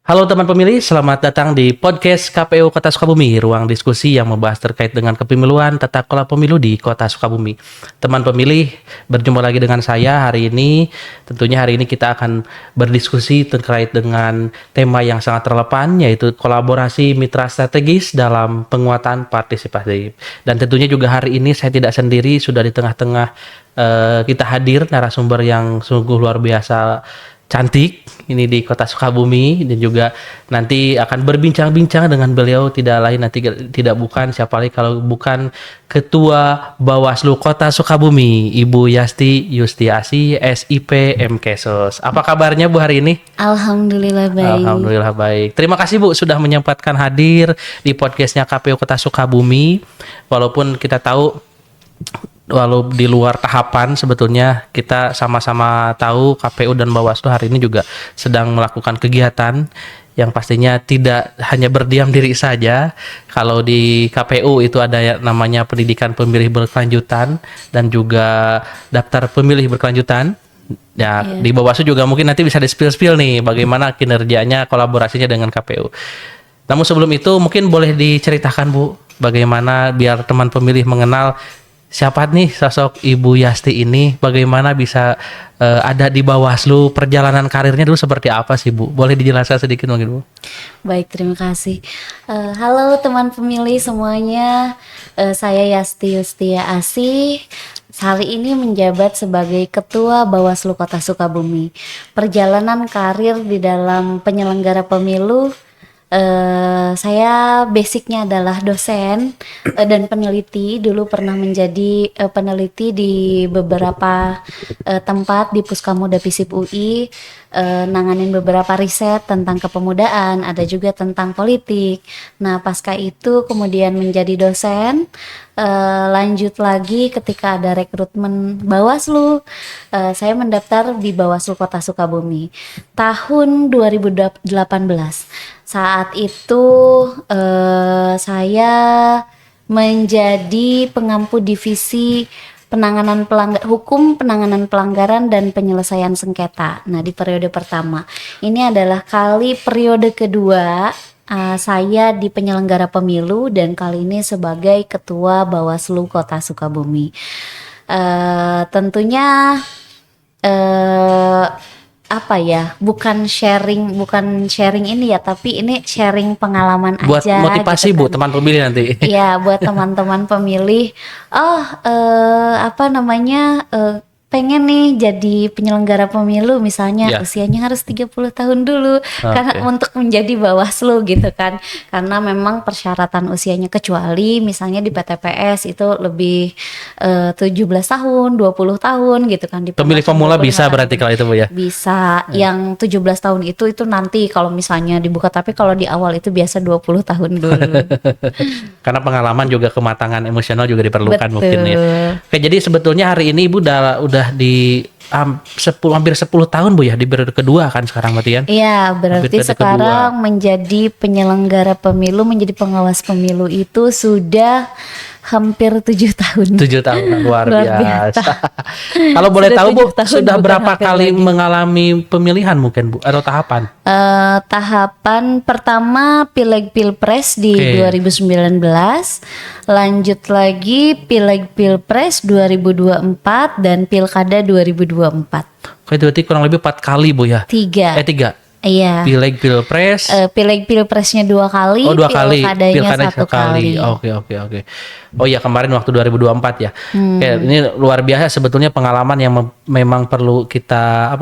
Halo teman pemilih, selamat datang di podcast KPU Kota Sukabumi, ruang diskusi yang membahas terkait dengan kepemiluan tata kelola pemilu di Kota Sukabumi. Teman pemilih, berjumpa lagi dengan saya hari ini. Tentunya hari ini kita akan berdiskusi terkait dengan tema yang sangat relevan, yaitu kolaborasi mitra strategis dalam penguatan partisipasi. Dan tentunya juga hari ini saya tidak sendiri, sudah di tengah-tengah kita hadir narasumber yang sungguh luar biasa cantik ini di Kota Sukabumi, dan juga nanti akan berbincang-bincang dengan beliau tidak lain nanti tidak bukan siapa lagi kalau bukan Ketua Bawaslu Kota Sukabumi, Ibu Yasti Yustiasi SIP MKesos. Apa kabarnya Bu hari ini? Alhamdulillah baik. Alhamdulillah baik. Terima kasih Bu sudah menyempatkan hadir di podcastnya KPU Kota Sukabumi. Walaupun kita tahu walau di luar tahapan, sebetulnya kita sama-sama tahu KPU dan Bawaslu hari ini juga sedang melakukan kegiatan yang pastinya tidak hanya berdiam diri saja. Kalau di KPU itu ada namanya pendidikan pemilih berkelanjutan dan juga daftar pemilih berkelanjutan. Ya, di Bawaslu juga mungkin nanti bisa di-spill nih bagaimana kinerjanya, kolaborasinya dengan KPU. Namun sebelum itu mungkin boleh diceritakan Bu, bagaimana biar teman pemilih mengenal siapa nih sosok Ibu Yasti ini, bagaimana bisa ada di Bawaslu, perjalanan karirnya dulu seperti apa sih Bu? Boleh dijelaskan sedikit mungkin Bu? Baik, terima kasih. Halo teman pemilih semuanya, saya Yasti Yustiasi. Hari ini menjabat sebagai Ketua Bawaslu Kota Sukabumi. Perjalanan karir di dalam penyelenggara pemilu, saya basicnya adalah dosen dan peneliti. Dulu pernah menjadi peneliti di beberapa tempat di Puskamuda Visip UI, nanganin beberapa riset tentang kepemudaan, ada juga tentang politik. Nah, pasca itu kemudian menjadi dosen. Lanjut lagi ketika ada rekrutmen Bawaslu, saya mendaftar di Bawaslu Kota Sukabumi tahun 2018. Saat itu saya menjadi pengampu divisi hukum penanganan pelanggaran dan penyelesaian sengketa. Nah, di periode pertama ini adalah periode kedua saya di penyelenggara pemilu, dan kali ini sebagai Ketua Bawaslu Kota Sukabumi. Tentunya bukan sharing ini ya, tapi ini sharing pengalaman buat aja. Buat motivasi gitu Bu, kan. teman pemilih nanti. Iya, buat teman-teman pemilih. Pengen nih jadi penyelenggara pemilu misalnya, usianya harus 30 tahun dulu karena untuk menjadi Bawaslu gitu kan. Karena memang persyaratan usianya, kecuali misalnya di PTPS itu lebih 17 tahun, 20 tahun gitu kan. Pemilih pemula bisa berarti kalau itu Bu ya? Bisa. Yang 17 tahun itu nanti kalau misalnya dibuka, tapi kalau di awal itu biasa 20 tahun dulu. Karena pengalaman juga kematangan emosional juga diperlukan. Betul. Mungkin ya. Oke, jadi sebetulnya hari ini Ibu udah di hampir 10 tahun Bu ya, di periode kedua kan sekarang berarti kan? Iya, berarti sekarang menjadi penyelenggara pemilu, menjadi pengawas pemilu itu sudah hampir 7 tahun. 7 tahun, luar biasa. Kalau boleh tahu Bu, sudah berapa kali mengalami pemilihan mungkin Bu, atau tahapan? Tahapan pertama Pileg Pilpres di 2019, lanjut lagi Pileg Pilpres 2024 dan Pilkada 2024. Oke, itu berarti kurang lebih 4 kali Bu ya? 3. 3. Iya. Pileg Pilpres. Pileg Pilpresnya 2 kali, 2 kali. Pilkadanya 1 kali. Oke. Oh iya, kemarin waktu 2024 ya. Oke, ini luar biasa sebetulnya pengalaman yang memang perlu kita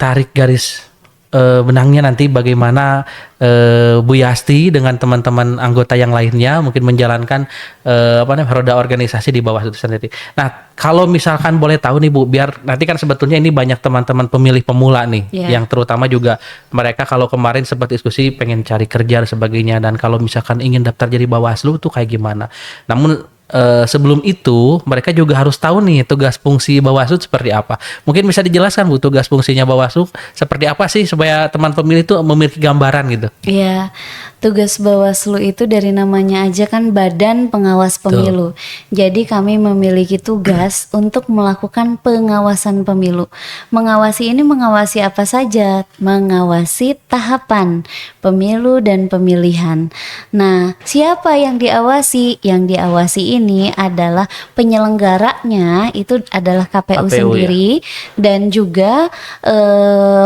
tarik garis benangnya nanti bagaimana Bu Yasti dengan teman-teman anggota yang lainnya mungkin menjalankan roda organisasi di Bawaslu itu sendiri. Nah, kalau misalkan boleh tahu nih Bu, biar nanti kan sebetulnya ini banyak teman-teman pemilih pemula nih, yang terutama juga mereka kalau kemarin sempat diskusi pengen cari kerja dan sebagainya, dan kalau misalkan ingin daftar jadi Bawaslu tuh kayak gimana. Namun sebelum itu mereka juga harus tahu nih tugas fungsi Bawaslu seperti apa. Mungkin bisa dijelaskan Bu, tugas fungsinya Bawaslu seperti apa sih supaya teman pemilih itu memiliki gambaran gitu. Iya, Tugas Bawaslu itu dari namanya aja kan Badan Pengawas Pemilu. Jadi kami memiliki tugas untuk melakukan pengawasan pemilu. Mengawasi ini mengawasi apa saja? Mengawasi tahapan pemilu dan pemilihan. Nah, siapa yang diawasi? Yang diawasi ini adalah penyelenggaranya, itu adalah KPU sendiri, dan juga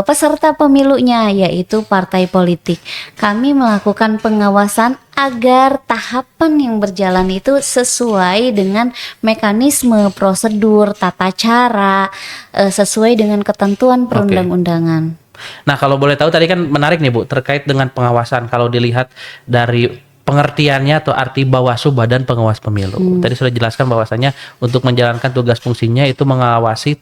peserta pemilunya, yaitu partai politik. Kami melakukan pengawasan agar tahapan yang berjalan itu sesuai dengan mekanisme, prosedur, tata cara, sesuai dengan ketentuan perundang-undangan. Nah, kalau boleh tahu tadi kan menarik nih Bu, terkait dengan pengawasan. Kalau dilihat dari pengertiannya atau arti Bawaslu, Badan Pengawas Pemilu. Tadi sudah dijelaskan bahwasanya untuk menjalankan tugas fungsinya itu mengawasi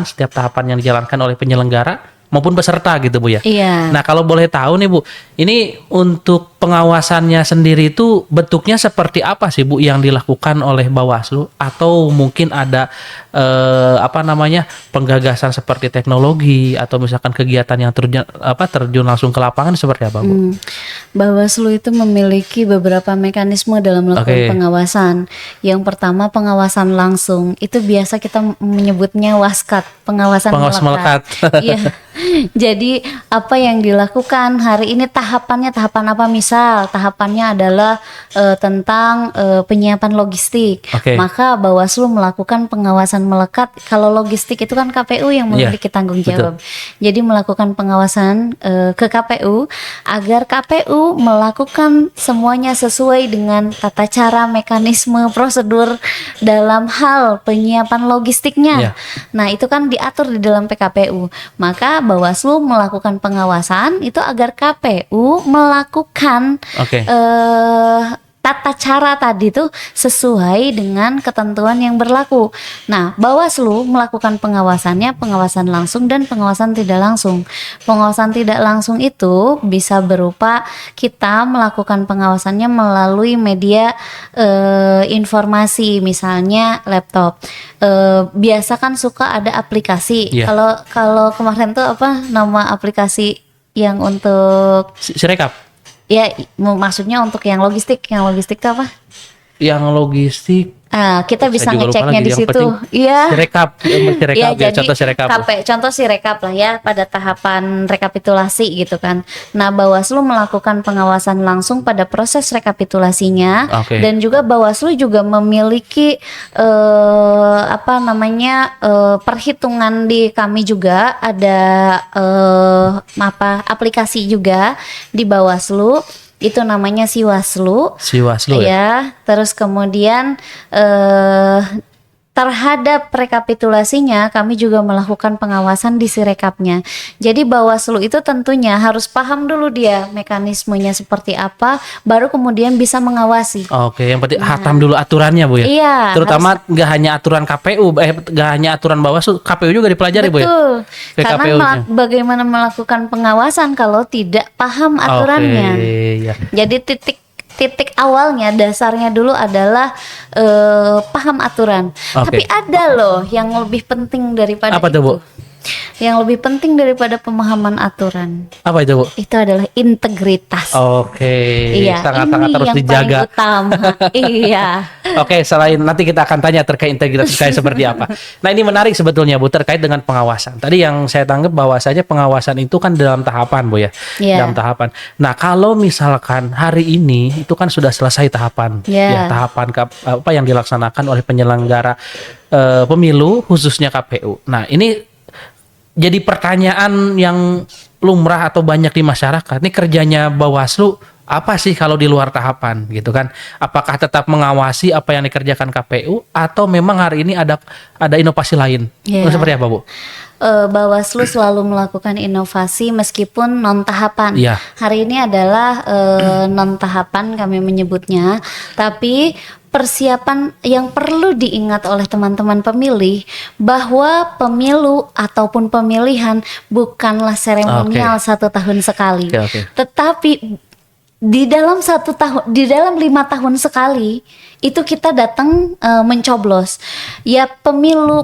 setiap tahapan yang dijalankan oleh penyelenggara maupun peserta gitu Bu ya. Iya. Nah, kalau boleh tahu nih Bu, ini untuk pengawasannya sendiri itu bentuknya seperti apa sih Bu yang dilakukan oleh Bawaslu, atau mungkin ada penggagasan seperti teknologi atau misalkan kegiatan yang terjun langsung ke lapangan seperti apa Bu? Bawaslu itu memiliki beberapa mekanisme dalam melakukan pengawasan. Yang pertama, pengawasan langsung. Itu biasa kita menyebutnya waskat, pengawasan melekat. Iya. Jadi apa yang dilakukan hari ini, tahapan apa? Misal tahapannya adalah tentang penyiapan logistik. Maka Bawaslu melakukan pengawasan melekat. Kalau logistik itu kan KPU yang memiliki tanggung jawab. Jadi melakukan pengawasan ke KPU agar KPU melakukan semuanya sesuai dengan tata cara, mekanisme, prosedur dalam hal penyiapan logistiknya. Nah, itu kan diatur di dalam PKPU. Maka Bawaslu melakukan pengawasan itu agar KPU melakukan tata cara tadi tuh sesuai dengan ketentuan yang berlaku. Nah, Bawaslu melakukan pengawasannya, pengawasan langsung dan pengawasan tidak langsung. Pengawasan tidak langsung itu bisa berupa kita melakukan pengawasannya melalui media informasi, misalnya laptop. Biasa kan suka ada aplikasi. Kalau kemarin tuh apa nama aplikasi yang untuk Sirekap? Ya, maksudnya untuk yang logistik itu apa? Yang logistik. Kita bisa ngeceknya di situ. Iya. Sirekap, ya, jadi contoh Sirekap. Contoh Sirekap lah ya pada tahapan rekapitulasi gitu kan. Nah, Bawaslu melakukan pengawasan langsung pada proses rekapitulasinya, dan juga Bawaslu juga memiliki perhitungan di kami juga ada aplikasi juga di Bawaslu. Itu namanya Siwaslu ya. Terus kemudian terhadap rekapitulasinya kami juga melakukan pengawasan di Sirekapnya. Jadi Bawaslu itu tentunya harus paham dulu dia mekanismenya seperti apa, baru kemudian bisa mengawasi. Yang penting hatam dulu aturannya Bu ya. Iya. Terutama nggak hanya aturan KPU, nggak hanya aturan Bawaslu, KPU juga dipelajari Bu ya. Betul. Karena bagaimana melakukan pengawasan kalau tidak paham aturannya. Jadi titik awalnya, dasarnya dulu adalah paham aturan. Tapi ada loh yang lebih penting daripada apa itu, Bu? Yang lebih penting daripada pemahaman aturan. Apa itu, Bu? Itu adalah integritas. Iya, sangat-sangat harus dijaga. Paling utama. Iya. Selain nanti kita akan tanya terkait integritas kayak seperti apa. Nah, ini menarik sebetulnya Bu terkait dengan pengawasan. Tadi yang saya tanggap bahwasanya pengawasan itu kan dalam tahapan Bu ya. Dalam tahapan. Nah, kalau misalkan hari ini itu kan sudah selesai tahapan. Tahapan apa yang dilaksanakan oleh penyelenggara pemilu khususnya KPU. Nah, ini jadi pertanyaan yang lumrah atau banyak di masyarakat. Ini kerjanya Bawaslu apa sih kalau di luar tahapan gitu kan? Apakah tetap mengawasi apa yang dikerjakan KPU atau memang hari ini ada inovasi lain? Seperti apa, Bu? Bawaslu selalu melakukan inovasi meskipun non tahapan. Hari ini adalah non tahapan kami menyebutnya, tapi persiapan yang perlu diingat oleh teman-teman pemilih bahwa pemilu ataupun pemilihan bukanlah seremonial 1 tahun sekali, tetapi di dalam 1 tahun, di dalam 5 tahun sekali itu kita datang mencoblos. Ya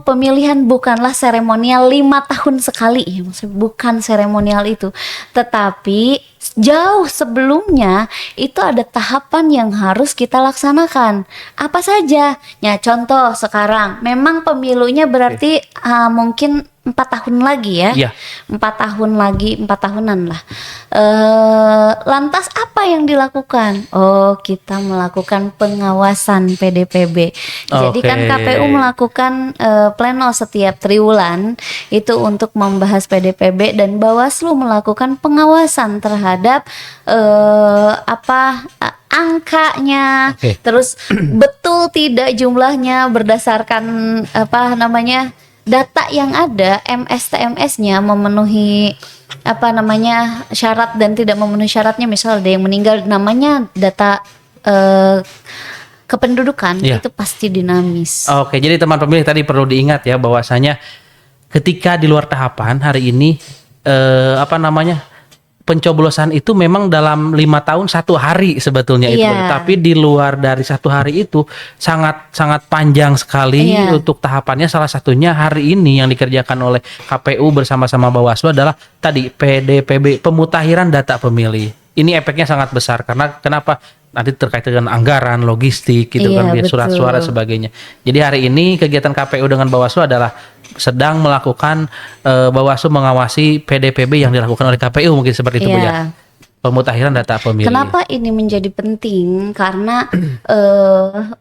pemilihan bukanlah seremonial 5 tahun sekali, ya, maksudnya bukan seremonial itu, tetapi jauh sebelumnya itu ada tahapan yang harus kita laksanakan. Apa saja? Ya contoh sekarang, memang pemilunya berarti mungkin 4 tahun lagi ya. Iya. 4 tahun lagi, 4 tahunan lah. Lantas apa yang dilakukan? Oh, kita melakukan pengawasan PDPB. Jadi kan Oke. KPU melakukan pleno setiap triwulan itu untuk membahas PDPB, dan Bawaslu melakukan pengawasan terhadap angkanya, Oke. terus betul tidak jumlahnya berdasarkan data yang ada, MSTMS-nya memenuhi syarat dan tidak memenuhi syaratnya. Misal ada yang meninggal, namanya data kependudukan, Iya. itu pasti dinamis. Oke, jadi teman pemilih tadi perlu diingat ya bahwasanya ketika di luar tahapan hari ini pencoblosan itu memang dalam 5 tahun 1 hari sebetulnya itu, Iya. tapi di luar dari 1 hari itu sangat sangat panjang sekali Iya. untuk tahapannya. Salah satunya hari ini yang dikerjakan oleh KPU bersama-sama Bawaslu adalah tadi PDPB, pemutahiran data pemilih. Ini efeknya sangat besar karena kenapa? Nanti terkait dengan anggaran, logistik gitu Iya, kan, biar betul. surat suara sebagainya. Jadi hari ini kegiatan KPU dengan Bawaslu adalah sedang melakukan Bawaslu mengawasi PDPB yang dilakukan oleh KPU, mungkin seperti itu Bu Iya. ya. Pemutahiran data pemilih. Kenapa ini menjadi penting? Karena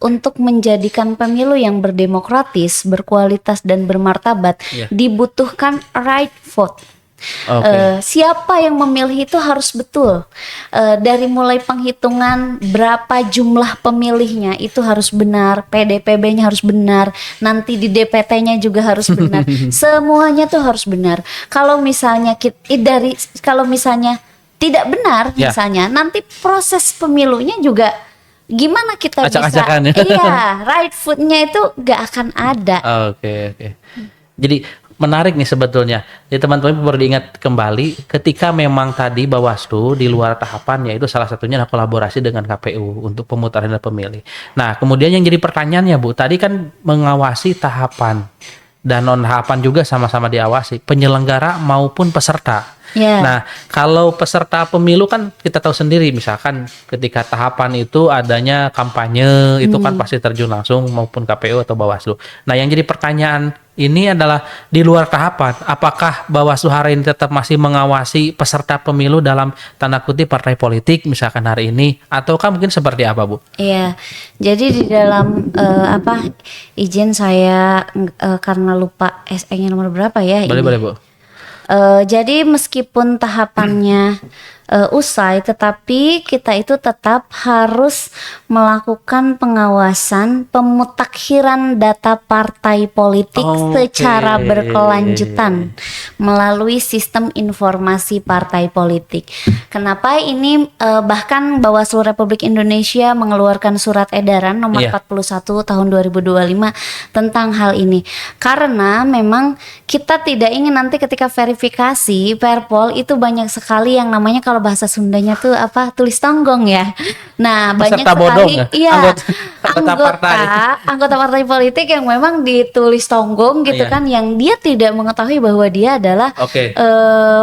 untuk menjadikan pemilu yang berdemokratis, berkualitas dan bermartabat, Iya. dibutuhkan right vote. Oke. Siapa yang memilih itu harus betul. Dari mulai penghitungan berapa jumlah pemilihnya itu harus benar, PDPB-nya harus benar, nanti di DPT-nya juga harus benar. Semuanya tuh harus benar. Kalau misalnya kalau misalnya tidak benar, Ya. misalnya nanti proses pemilunya juga gimana kita bisa? Acak-acakan ya. Iya, right vote-nya itu gak akan ada. Oke. Jadi menarik nih sebetulnya. Jadi teman-teman perlu diingat kembali ketika memang tadi Bawaslu di luar tahapannya itu salah satunya adalah kolaborasi dengan KPU untuk pemutaran data pemilih. Nah, kemudian yang jadi pertanyaannya Bu, tadi kan mengawasi tahapan dan non tahapan juga sama-sama diawasi, penyelenggara maupun peserta. Ya. Nah, kalau peserta pemilu kan kita tahu sendiri, misalkan ketika tahapan itu adanya kampanye, itu kan pasti terjun langsung maupun KPU atau Bawaslu. Nah, yang jadi pertanyaan ini adalah di luar tahapan, apakah Bawaslu hari ini tetap masih mengawasi peserta pemilu dalam tanda kutip partai politik misalkan hari ini, ataukah mungkin seperti apa Bu? Iya, jadi di dalam izin saya karena lupa SE-nya nomor berapa ya ini. Boleh Bu. Jadi meskipun tahapannya usai, tetapi kita itu tetap harus melakukan pengawasan pemutakhiran data partai politik Oke. secara berkelanjutan melalui sistem informasi partai politik. Kenapa ini bahkan Bawaslu Republik Indonesia mengeluarkan surat edaran nomor Iya. 41 tahun 2025 tentang hal ini. Karena memang kita tidak ingin nanti ketika verifikasi Perpol itu banyak sekali yang namanya, kalau bahasa Sundanya tuh tulis tonggong ya. Nah, banyak Peserta sekali bodong ya? iya Anggota anggota partai politik yang memang ditulis tonggong gitu Iya. kan, yang dia tidak mengetahui bahwa dia adalah Oke.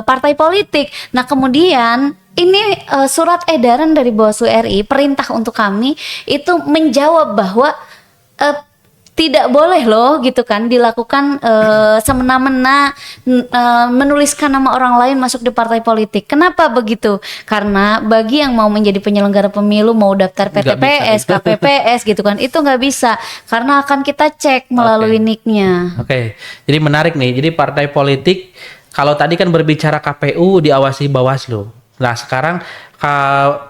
partai politik. Nah, kemudian ini surat edaran dari Bawaslu RI, perintah untuk kami itu menjawab bahwa tidak boleh loh gitu kan dilakukan semena-mena menuliskan nama orang lain masuk di partai politik. Kenapa begitu? Karena bagi yang mau menjadi penyelenggara pemilu, mau daftar Nggak PTPS, bisa. KPPS gitu kan, itu nggak bisa karena akan kita cek melalui nicknya. Oke, jadi menarik nih. Jadi partai politik, kalau tadi kan berbicara KPU diawasi Bawaslu. Nah sekarang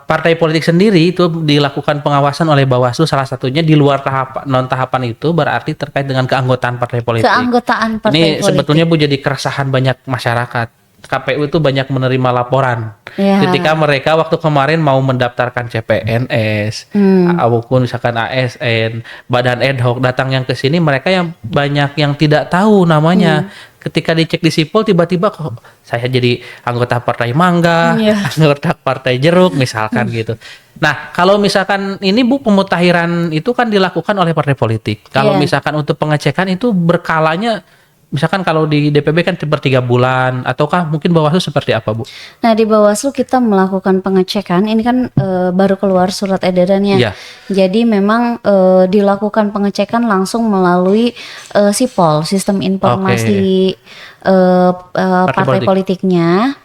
partai politik sendiri itu dilakukan pengawasan oleh Bawaslu, salah satunya di luar non tahapan itu berarti terkait dengan keanggotaan partai politik. Keanggotaan partai Ini politik. sebetulnya Bu jadi keresahan banyak masyarakat. KPU itu banyak menerima laporan. Ya. Ketika mereka waktu kemarin mau mendaftarkan CPNS, maupun misalkan ASN, badan ad hoc datang yang ke sini, mereka yang banyak yang tidak tahu namanya. Ketika dicek di sipol tiba-tiba kok saya jadi anggota partai Mangga, anggota partai Jeruk misalkan gitu. Nah, kalau misalkan ini Bu, pemutahiran itu kan dilakukan oleh partai politik. Kalau misalkan untuk pengecekan itu berkalanya, misalkan kalau di DPB kan per 3 bulan, ataukah mungkin Bawaslu seperti apa Bu? Nah, di Bawaslu kita melakukan pengecekan. Ini kan baru keluar surat edarannya. Iya. Jadi memang dilakukan pengecekan langsung melalui SIPOL, Sistem Informasi Partai Politiknya.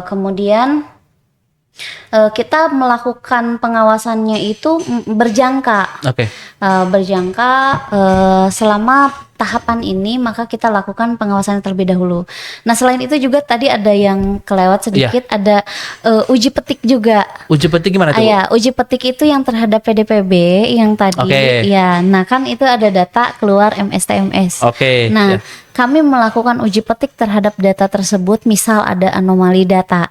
Kemudian kita melakukan pengawasannya itu berjangka. Berjangka selama tahapan ini, maka kita lakukan pengawasan terlebih dahulu. Nah, selain itu juga tadi ada yang kelewat sedikit, ada uji petik juga. Uji petik gimana tuh? Ya, uji petik itu yang terhadap PDPB yang tadi. Ya, nah kan itu ada data keluar MSTMS. Nah, kami melakukan uji petik terhadap data tersebut, misal ada anomali data.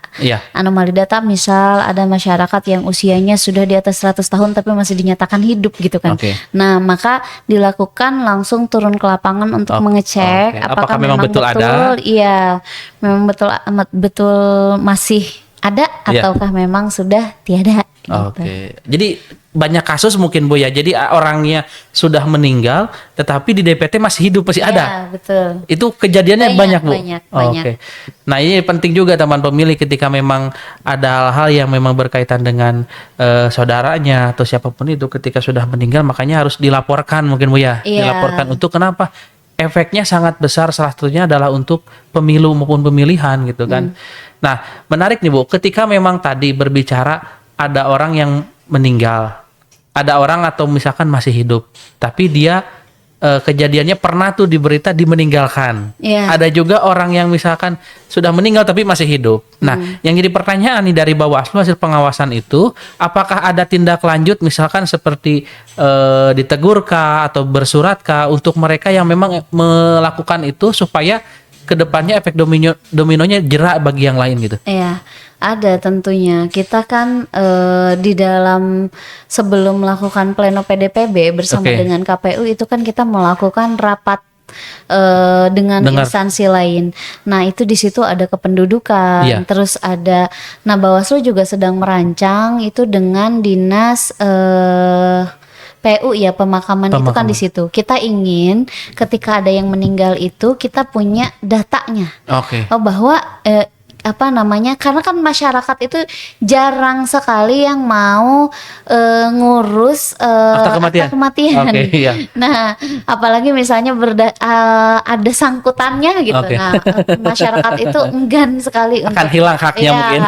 Anomali data misal ada masyarakat yang usianya sudah di atas 100 tahun tapi masih dinyatakan hidup gitu kan. Nah, maka dilakukan langsung turun ke lapangan untuk mengecek apakah memang betul ada. Iya, memang betul masih ada ataukah memang sudah tiada. Jadi banyak kasus mungkin Bu ya. Jadi orangnya sudah meninggal tetapi di DPT masih hidup, masih ada. Betul. Itu kejadiannya banyak Bu. Banyak. Nah, ini penting juga teman pemilih ketika memang ada hal-hal yang memang berkaitan dengan saudaranya atau siapapun itu ketika sudah meninggal, makanya harus dilaporkan mungkin Bu ya. Dilaporkan untuk kenapa? Efeknya sangat besar, salah satunya adalah untuk pemilu maupun pemilihan gitu kan. Nah, menarik nih Bu, ketika memang tadi berbicara ada orang yang meninggal, ada orang atau misalkan masih hidup, tapi dia kejadiannya pernah tuh di berita dimeninggalkan. Ada juga orang yang misalkan sudah meninggal tapi masih hidup. Nah, yang jadi pertanyaan nih dari Bawaslu hasil pengawasan itu, apakah ada tindak lanjut misalkan seperti ditegurkah atau bersuratkah untuk mereka yang memang melakukan itu supaya kedepannya efek dominonya jerak bagi yang lain gitu? Ada tentunya. Kita kan di dalam sebelum melakukan pleno PDPB bersama dengan KPU itu kan kita melakukan rapat dengan instansi lain. Nah, itu di situ ada kependudukan, terus ada. Nah, Bawaslu juga sedang merancang itu dengan dinas PU ya, pemakaman itu kan di situ. Kita ingin ketika ada yang meninggal itu kita punya datanya. Bahwa karena kan masyarakat itu jarang sekali yang mau ngurus akta kematian. Nah, apalagi misalnya ada sangkutannya gitu. Nah, masyarakat itu enggan sekali akan hilang haknya mungkin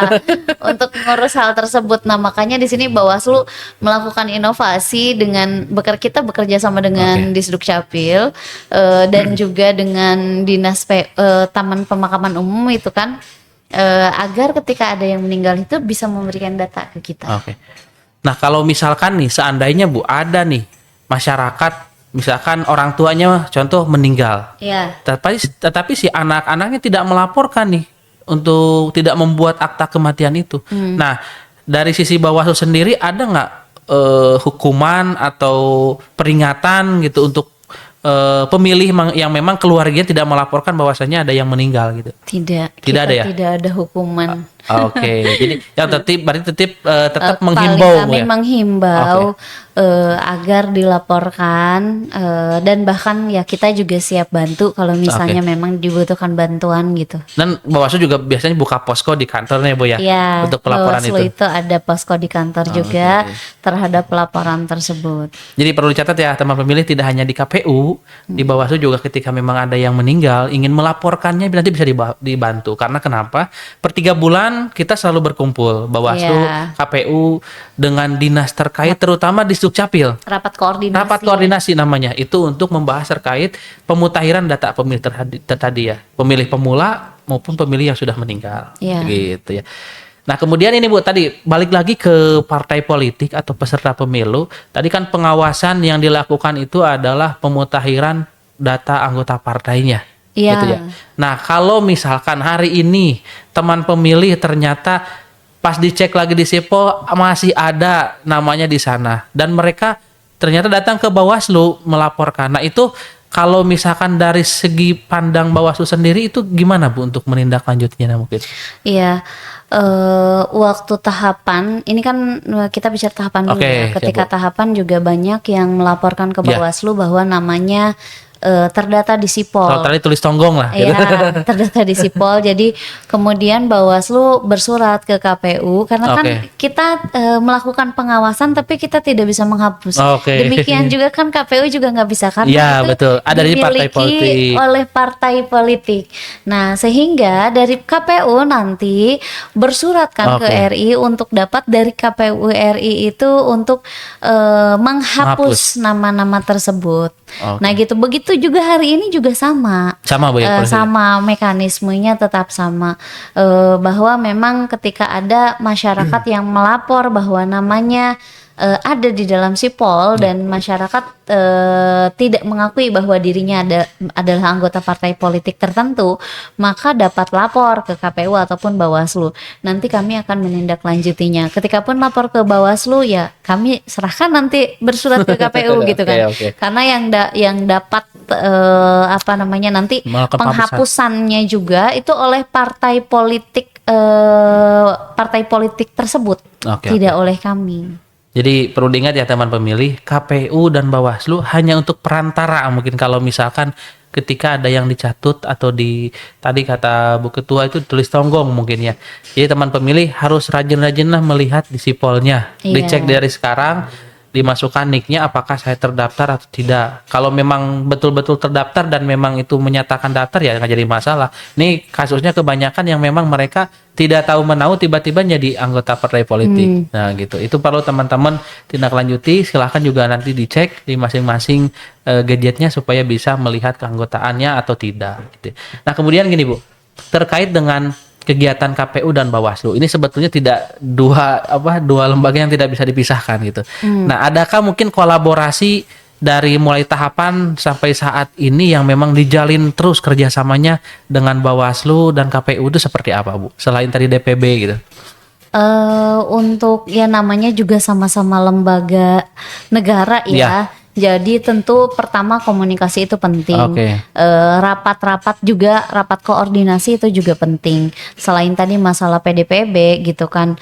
untuk ngurus hal tersebut. Nah, makanya di sini Bawaslu melakukan inovasi dengan kita bekerja sama dengan Disduk Capil dan juga dengan Dinas Taman Pemakaman Umum itu kan. Agar ketika ada yang meninggal itu bisa memberikan data ke kita. Nah, kalau misalkan nih seandainya Bu ada nih masyarakat, misalkan orang tuanya contoh meninggal, tetapi si anak-anaknya tidak melaporkan nih untuk tidak membuat akta kematian itu. Nah, dari sisi Bawaslu sendiri ada nggak hukuman atau peringatan gitu untuk pemilih yang memang keluarganya tidak melaporkan bahwasanya ada yang meninggal gitu? Tidak ada ya? Tidak ada hukuman. Jadi yang tetap menghimbau kami menghimbau agar dilaporkan dan bahkan ya kita juga siap bantu kalau misalnya memang dibutuhkan bantuan gitu. Dan Bawaslu juga biasanya buka posko di kantornya Bu ya, untuk pelaporan Bawaslu itu ada posko di kantor juga terhadap laporan tersebut. Jadi perlu dicatat ya teman pemilih, tidak hanya di KPU, di Bawaslu juga ketika memang ada yang meninggal ingin melaporkannya nanti bisa dibantu. Karena kenapa? Per 3 bulan kita selalu berkumpul Bawaslu, KPU dengan dinas terkait, terutama di Dukcapil. Rapat koordinasi namanya itu untuk membahas terkait pemutahiran data pemilih tadi ya, pemilih pemula maupun pemilih yang sudah meninggal. Gitu ya. Nah, kemudian ini Bu, tadi balik lagi ke partai politik atau peserta pemilu. Tadi kan pengawasan yang dilakukan itu adalah pemutahiran data anggota partainya. Iya. gitu ya. Nah, kalau misalkan hari ini teman pemilih ternyata pas dicek lagi di Sipol masih ada namanya di sana dan mereka ternyata datang ke Bawaslu melaporkan. Nah, itu kalau misalkan dari segi pandang Bawaslu sendiri itu gimana Bu untuk menindaklanjutinya mungkin? Iya, waktu tahapan ini kan kita bicara tahapan dulu Oke, ya. Ketika siap, Bu. tahapan juga banyak yang melaporkan ke Ya. Bawaslu bahwa namanya terdata di Kalau Sipol. tadi tulis tonggong lah gitu. Iya, terdata di Sipol. Jadi kemudian Bawaslu bersurat ke KPU karena kan Oke. kita melakukan pengawasan tapi kita tidak bisa menghapus. Oke. Demikian juga kan KPU juga nggak bisa karena Iya, itu betul. Ada di partai dimiliki politik. oleh partai politik. Nah, sehingga dari KPU nanti bersuratkan ke Oke. RI untuk dapat dari KPU RI itu untuk menghapus nama-nama tersebut. Oke. Nah, gitu. Begitu juga hari ini juga sama. Sama Bu ya, proses. Sama mekanismenya tetap sama. Bahwa memang ketika ada masyarakat yang melapor bahwa namanya ada di dalam Sipol dan masyarakat tidak mengakui bahwa dirinya adalah anggota partai politik tertentu, maka dapat lapor ke KPU ataupun Bawaslu. Nanti kami akan menindaklanjutinya. Ketika pun lapor ke Bawaslu ya kami serahkan nanti bersurat ke KPU gitu kan. Oke. Karena yang dapat apa namanya nanti Melakukan penghapusannya juga itu oleh partai politik tersebut, Oke, tidak oleh kami. Jadi perlu diingat ya teman pemilih, KPU dan Bawaslu hanya untuk perantara. Mungkin kalau misalkan ketika ada yang dicatut atau tadi kata Bu Ketua itu tulis tonggong mungkin ya. Jadi teman pemilih harus rajin-rajinlah melihat di Sipolnya. Iya. Dicek dari sekarang, dimasukkan nicknya apakah saya terdaftar atau tidak. Kalau memang betul-betul terdaftar dan memang itu menyatakan daftar ya nggak jadi masalah. Ini kasusnya kebanyakan yang memang mereka tidak tahu menahu tiba-tiba jadi anggota partai politik. Nah gitu. Itu perlu teman-teman tindak lanjuti. Silahkan juga nanti dicek di masing-masing gadgetnya supaya bisa melihat keanggotaannya atau tidak. Gitu. Nah kemudian gini Bu, terkait dengan kegiatan KPU dan Bawaslu ini sebetulnya tidak dua lembaga yang tidak bisa dipisahkan gitu. Nah, adakah mungkin kolaborasi dari mulai tahapan sampai saat ini yang memang dijalin terus kerjasamanya dengan Bawaslu dan KPU itu seperti apa Bu? Selain tadi DPB gitu. Untuk ya namanya juga sama-sama lembaga negara ya. Ya. Jadi tentu pertama komunikasi itu penting. Oke. Rapat-rapat juga, rapat koordinasi itu juga penting. Selain tadi masalah PDPB gitu kan,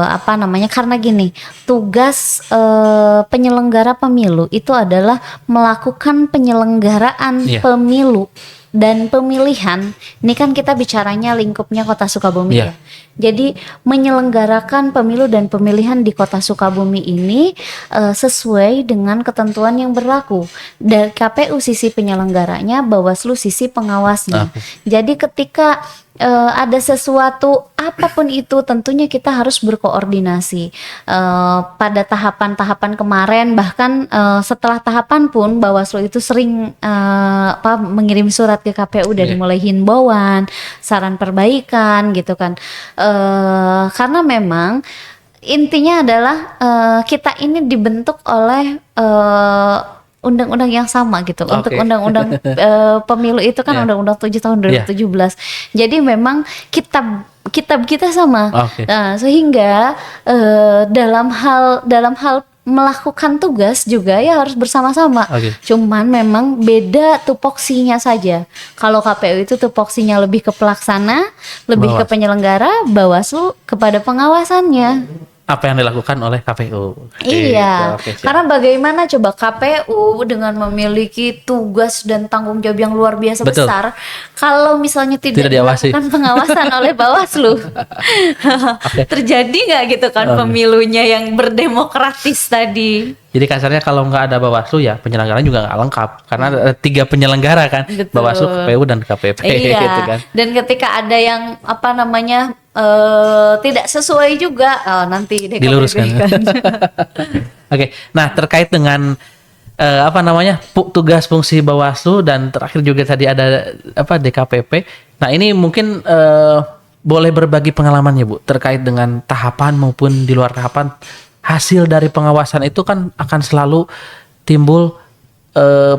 apa namanya? Karena gini, tugas penyelenggara pemilu itu adalah melakukan penyelenggaraan Iya. pemilu dan pemilihan. Ini kan kita bicaranya lingkupnya Kota Sukabumi Iya. ya. Jadi menyelenggarakan pemilu dan pemilihan di Kota Sukabumi ini sesuai dengan ketentuan yang berlaku. Dari KPU sisi penyelenggaranya, Bawaslu sisi pengawasnya. Jadi ketika ada sesuatu apapun itu tentunya kita harus berkoordinasi. Pada tahapan-tahapan kemarin bahkan setelah tahapan pun Bawaslu itu sering mengirim surat ke KPU dari mulai himbauan, saran perbaikan gitu kan. Karena memang intinya adalah kita ini dibentuk oleh undang-undang yang sama gitu. Untuk undang-undang pemilu itu kan Undang-Undang 7 tahun 2017. Jadi memang kita sama. Nah, sehingga dalam hal melakukan tugas juga ya harus bersama-sama. Cuman memang beda tupoksinya saja. Kalau KPU itu tupoksinya lebih ke pelaksana, lebih ke penyelenggara, Bawaslu kepada pengawasannya. Apa yang dilakukan oleh KPU? Iya, karena bagaimana coba KPU dengan memiliki tugas dan tanggung jawab yang luar biasa besar, kalau misalnya tidak dilakukan pengawasan oleh Bawaslu, terjadi nggak gitu kan pemilunya yang berdemokratis tadi? Jadi kasarnya kalau nggak ada Bawaslu ya penyelenggaraan juga nggak lengkap karena ada 3 penyelenggara kan. Betul. Bawaslu, KPU dan KPP gitu kan. Dan ketika ada yang tidak sesuai juga nanti diluruskan. Oke. Nah, terkait dengan tugas fungsi Bawaslu dan terakhir juga tadi ada DKPP. Nah, ini mungkin boleh berbagi pengalamannya Bu terkait dengan tahapan maupun di luar tahapan. Hasil dari pengawasan itu kan akan selalu timbul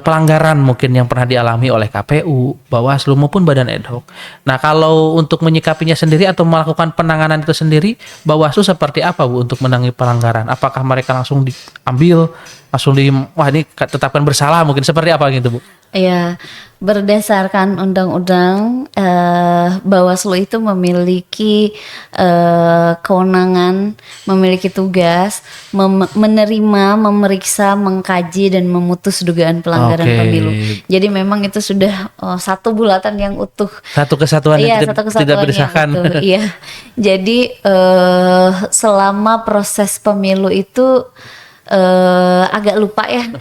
pelanggaran mungkin yang pernah dialami oleh KPU, Bawaslu maupun Badan Ad hoc. Nah, kalau untuk menyikapinya sendiri atau melakukan penanganan itu sendiri, Bawaslu seperti apa Bu untuk menangani pelanggaran? Apakah mereka langsung diambil, langsung wah ini tetapkan bersalah mungkin seperti apa gitu Bu? Ya, berdasarkan undang-undang Bawaslu itu memiliki kewenangan, memiliki tugas menerima, memeriksa, mengkaji dan memutus dugaan pelanggaran pemilu. Jadi memang itu sudah satu bulatan yang utuh. Satu kesatuan yang tidak berdasarkan. Iya. Jadi selama proses pemilu itu agak lupa ya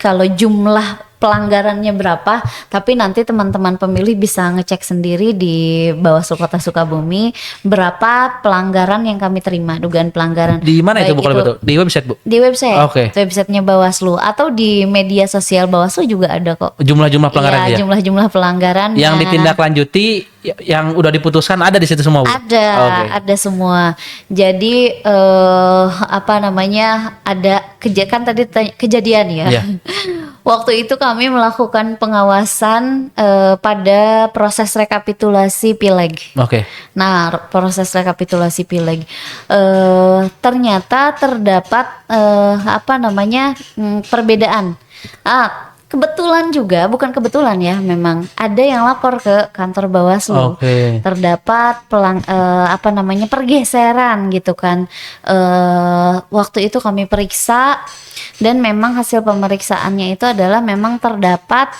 kalau jumlah pelanggarannya berapa, tapi nanti teman-teman pemilih bisa ngecek sendiri di Bawaslu Kota Sukabumi berapa pelanggaran yang kami terima, dugaan pelanggaran. Di mana itu Bu kalau betul? Di website Bu? Di website, websitenya Bawaslu atau di media sosial Bawaslu juga ada kok. Jumlah-jumlah pelanggaran ya? Jumlah-jumlah pelanggaran. Yang ditindaklanjuti, yang udah diputuskan ada di situ semua Bu? Ada semua. Jadi ada kejadian ya. Yeah. Waktu itu kami melakukan pengawasan pada proses rekapitulasi Pileg. Nah, proses rekapitulasi Pileg ternyata terdapat perbedaan. Kebetulan juga, bukan kebetulan ya, memang ada yang lapor ke kantor Bawaslu. Terdapat pergeseran gitu kan. Waktu itu kami periksa dan memang hasil pemeriksaannya itu adalah memang terdapat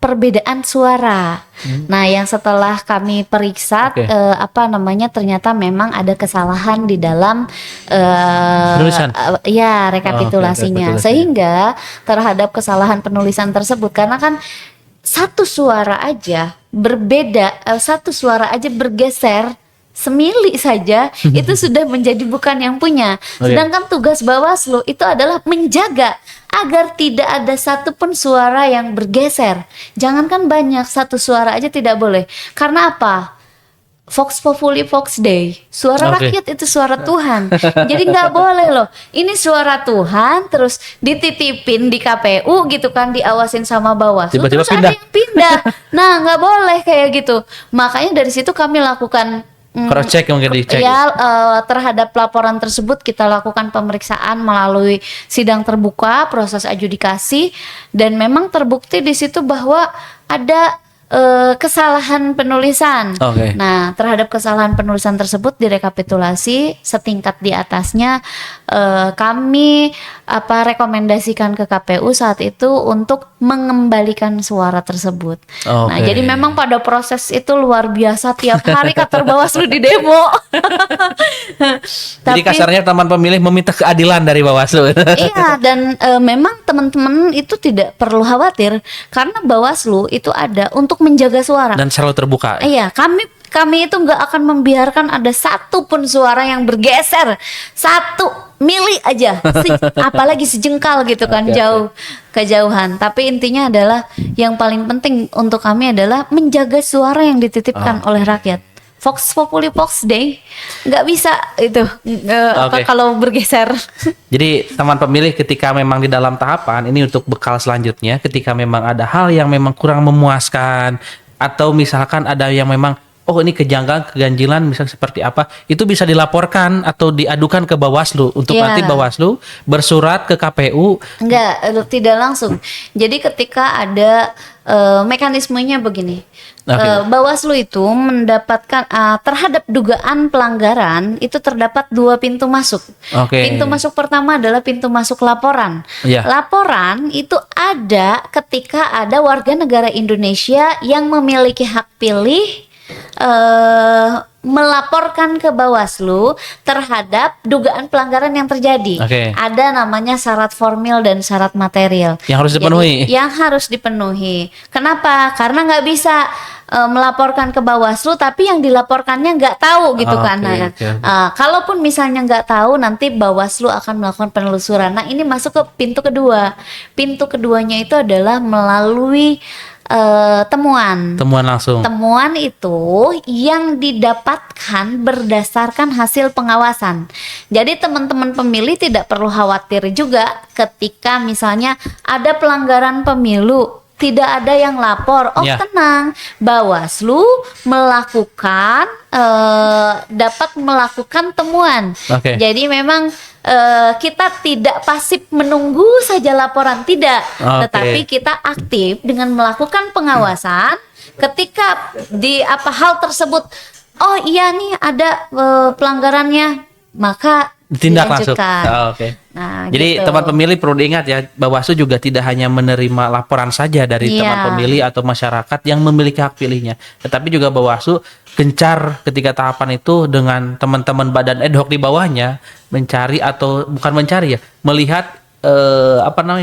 perbedaan suara. Nah, yang setelah kami periksa ternyata memang ada kesalahan di dalam rekapitulasinya. Sehingga terhadap kesalahan penulisan tersebut, karena kan satu suara aja berbeda, satu suara aja bergeser semili saja itu sudah menjadi bukan yang punya. Sedangkan tugas Bawaslu itu adalah menjaga agar tidak ada satupun suara yang bergeser. Jangankan banyak, satu suara aja tidak boleh. Karena apa? Vox Populi Vox Dei, suara rakyat itu suara Tuhan. Jadi nggak boleh loh, ini suara Tuhan terus dititipin di KPU gitu kan, diawasin sama Bawaslu, tiba-tiba terus ada yang pindah. Nah, nggak boleh kayak gitu. Makanya dari situ kami lakukan cross check mungkin dicek. Terhadap laporan tersebut kita lakukan pemeriksaan melalui sidang terbuka, proses adjudikasi, dan memang terbukti di situ bahwa ada kesalahan penulisan. Nah, terhadap kesalahan penulisan tersebut direkapitulasi setingkat di atasnya, kami rekomendasikan ke KPU saat itu untuk mengembalikan suara tersebut. Nah, jadi memang pada proses itu luar biasa, tiap hari kantor Bawaslu di demo. Jadi kasarnya teman pemilih meminta keadilan dari Bawaslu. Iya, dan memang teman-teman itu tidak perlu khawatir karena Bawaslu itu ada untuk menjaga suara dan selalu terbuka. Iya, kami itu nggak akan membiarkan ada satu pun suara yang bergeser 1 mili aja, apalagi sejengkal gitu kan, jauh kejauhan. Tapi intinya adalah yang paling penting untuk kami adalah menjaga suara yang dititipkan oleh rakyat. Vox Populi Vox Dei nggak bisa itu kalau bergeser. Jadi teman pemilih ketika memang di dalam tahapan ini untuk bekal selanjutnya, ketika memang ada hal yang memang kurang memuaskan atau misalkan ada yang memang ini kejanggalan, keganjilan misalnya seperti apa, itu bisa dilaporkan atau diadukan ke Bawaslu untuk nanti Bawaslu bersurat ke KPU. Tidak langsung. Jadi ketika ada mekanismenya begini. Bawaslu itu mendapatkan terhadap dugaan pelanggaran itu terdapat 2 pintu masuk. Pintu masuk pertama adalah pintu masuk laporan. Laporan itu ada ketika ada warga negara Indonesia yang memiliki hak pilih melaporkan ke Bawaslu terhadap dugaan pelanggaran yang terjadi. Ada namanya syarat formil dan syarat material yang harus dipenuhi. Yang harus dipenuhi. Kenapa? Karena nggak bisa melaporkan ke Bawaslu tapi yang dilaporkannya nggak tahu gitu kan. Kalaupun misalnya nggak tahu, nanti Bawaslu akan melakukan penelusuran. Nah, ini masuk ke pintu kedua. Pintu keduanya itu adalah melalui temuan. Temuan langsung. Temuan itu yang didapatkan berdasarkan hasil pengawasan. Jadi teman-teman pemilih tidak perlu khawatir juga ketika misalnya ada pelanggaran pemilu, tidak ada yang lapor. Oh Ya. tenang, Bawaslu melakukan dapat melakukan temuan. Oke. Jadi memang kita tidak pasif menunggu saja laporan, tidak. Oke. Tetapi kita aktif dengan melakukan pengawasan. Ketika di apa hal tersebut, oh iya nih ada pelanggarannya, maka Ditindak langsung. dilanjutkan. Oh, oke. Nah, Jadi gitu. teman pemilih perlu diingat ya, Bawaslu juga tidak hanya menerima laporan saja dari Iya. teman pemilih atau masyarakat yang memiliki hak pilihnya, tetapi juga Bawaslu gencar ketika tahapan itu dengan teman-teman badan ad hoc di bawahnya mencari atau bukan mencari ya, melihat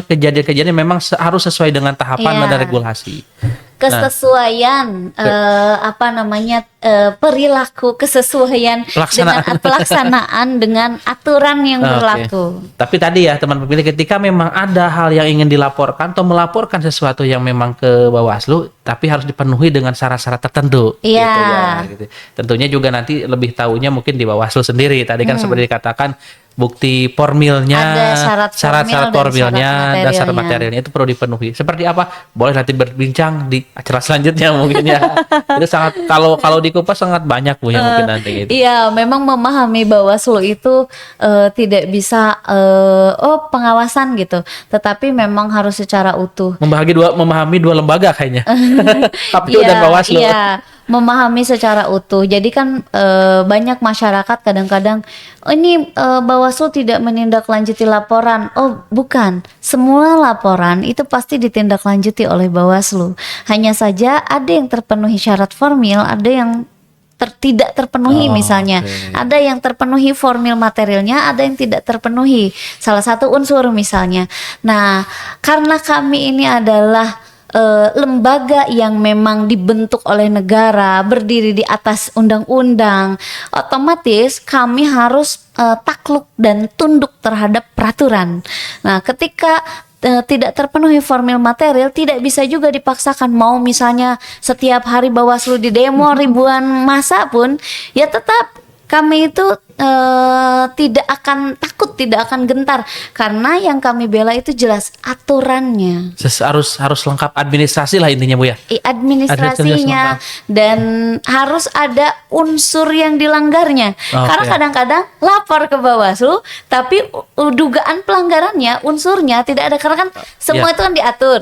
kejadian-kejadian yang memang harus sesuai dengan tahapan Iya. dan regulasi. Kesesuaian perilaku, kesesuaian dengan pelaksanaan dengan aturan yang berlaku. Tapi tadi ya teman pemilih, ketika memang ada hal yang ingin dilaporkan atau melaporkan sesuatu yang memang ke Bawaslu, tapi harus dipenuhi dengan syarat-syarat tertentu. Iya. Gitu ya, gitu. Tentunya juga nanti lebih tahunya mungkin di Bawaslu sendiri. Tadi kan seperti dikatakan bukti formilnya, Ada syarat formilnya dan syarat materialnya itu perlu dipenuhi. Seperti apa? Boleh nanti berbincang di acara selanjutnya mungkin ya. Itu sangat kalau dikupas sangat banyak Bu yang mungkin nanti gitu. Iya, memang memahami Bawaslu itu tidak bisa pengawasan gitu, tetapi memang harus secara utuh. Memahami dua lembaga kayaknya. KPU dan Bawaslu. Iya, memahami secara utuh. Jadi kan banyak masyarakat kadang-kadang ini Bawaslu tidak menindaklanjuti laporan. Oh, bukan. Semua laporan itu pasti ditindaklanjuti oleh Bawaslu. Hanya saja ada yang terpenuhi syarat formil, ada yang tidak terpenuhi misalnya. Oke. Ada yang terpenuhi formil materialnya, ada yang tidak terpenuhi. Salah satu unsur misalnya. Nah, karena kami ini adalah lembaga yang memang dibentuk oleh negara, berdiri di atas undang-undang, otomatis kami harus takluk dan tunduk terhadap peraturan. Nah, ketika tidak terpenuhi formil material, tidak bisa juga dipaksakan. Mau misalnya setiap hari Bawaslu di demo ribuan massa pun, ya tetap kami itu tidak akan takut, tidak akan gentar, karena yang kami bela itu jelas aturannya. Harus lengkap administrasi lah intinya Bu ya. Administrasinya dan harus ada unsur yang dilanggarnya. Oke. Karena kadang-kadang lapor ke Bawaslu, tapi dugaan pelanggarannya, unsurnya tidak ada, karena kan semua Ya. itu kan diatur.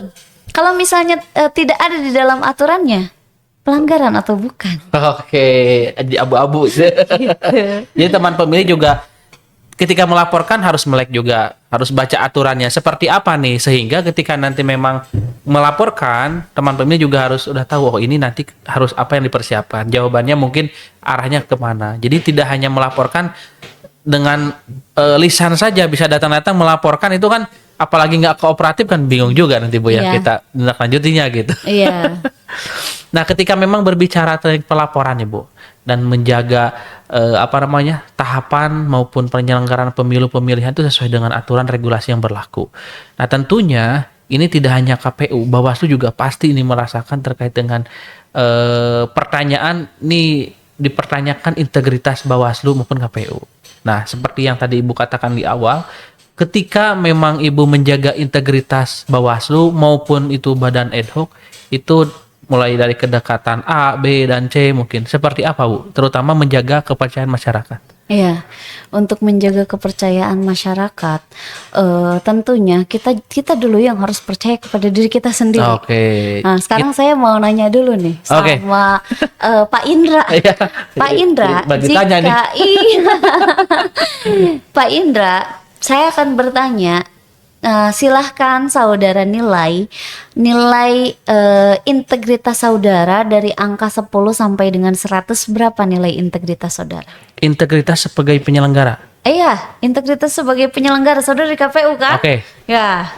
Kalau misalnya tidak ada di dalam aturannya, pelanggaran atau bukan? Oke, di abu-abu. Jadi teman pemilih juga ketika melaporkan harus melek juga, harus baca aturannya seperti apa nih, sehingga ketika nanti memang melaporkan, teman pemilih juga harus udah tahu, oh ini nanti harus apa yang dipersiapkan, jawabannya mungkin arahnya kemana. Jadi tidak hanya melaporkan dengan lisan saja, bisa datang-datang melaporkan itu kan, apalagi nggak kooperatif kan bingung juga nanti Bu ya, Iya. kita tindak lanjutinya gitu. Iya. Nah, ketika memang berbicara tentang pelaporan nih Bu, dan menjaga tahapan maupun penyelenggaraan pemilu pemilihan itu sesuai dengan aturan regulasi yang berlaku. Nah, tentunya ini tidak hanya KPU, Bawaslu juga pasti ini merasakan terkait dengan pertanyaan nih, dipertanyakan integritas Bawaslu maupun KPU. Nah, seperti yang tadi Ibu katakan di awal, ketika memang Ibu menjaga integritas Bawaslu maupun itu badan ad hoc, itu mulai dari kedekatan A, B, dan C mungkin. Seperti apa Bu? Terutama menjaga kepercayaan masyarakat. Iya, untuk menjaga kepercayaan masyarakat, tentunya kita dulu yang harus percaya kepada diri kita sendiri. Oke. Nah, sekarang saya mau nanya dulu nih Oke. sama Pak Indra. Iya. Pak Indra, Bagi tanya nih. iya. Pak Indra, saya akan bertanya. Silahkan saudara nilai integritas saudara dari angka 10 sampai dengan 100, berapa nilai integritas saudara? Integritas sebagai penyelenggara. Iya, integritas sebagai penyelenggara, saudara di KPU kan? Oke. Ya,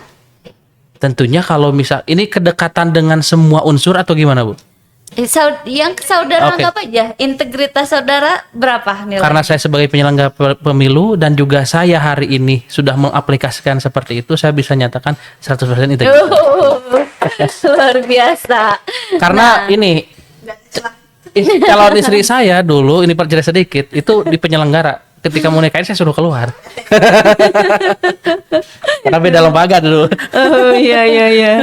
Tentunya kalau misal ini kedekatan dengan semua unsur atau gimana Bu? Yang saudara Oke. anggap aja, integritas saudara berapa nilai? Karena saya sebagai penyelenggara pemilu dan juga saya hari ini sudah mengaplikasikan seperti itu, saya bisa nyatakan 100% integritas. Luar biasa. Karena ini calon istri saya dulu, ini percerita sedikit, itu di penyelenggara. Ketika mau nikahin saya suruh keluar. Karena beda lembaga dulu. Oh iya iya iya.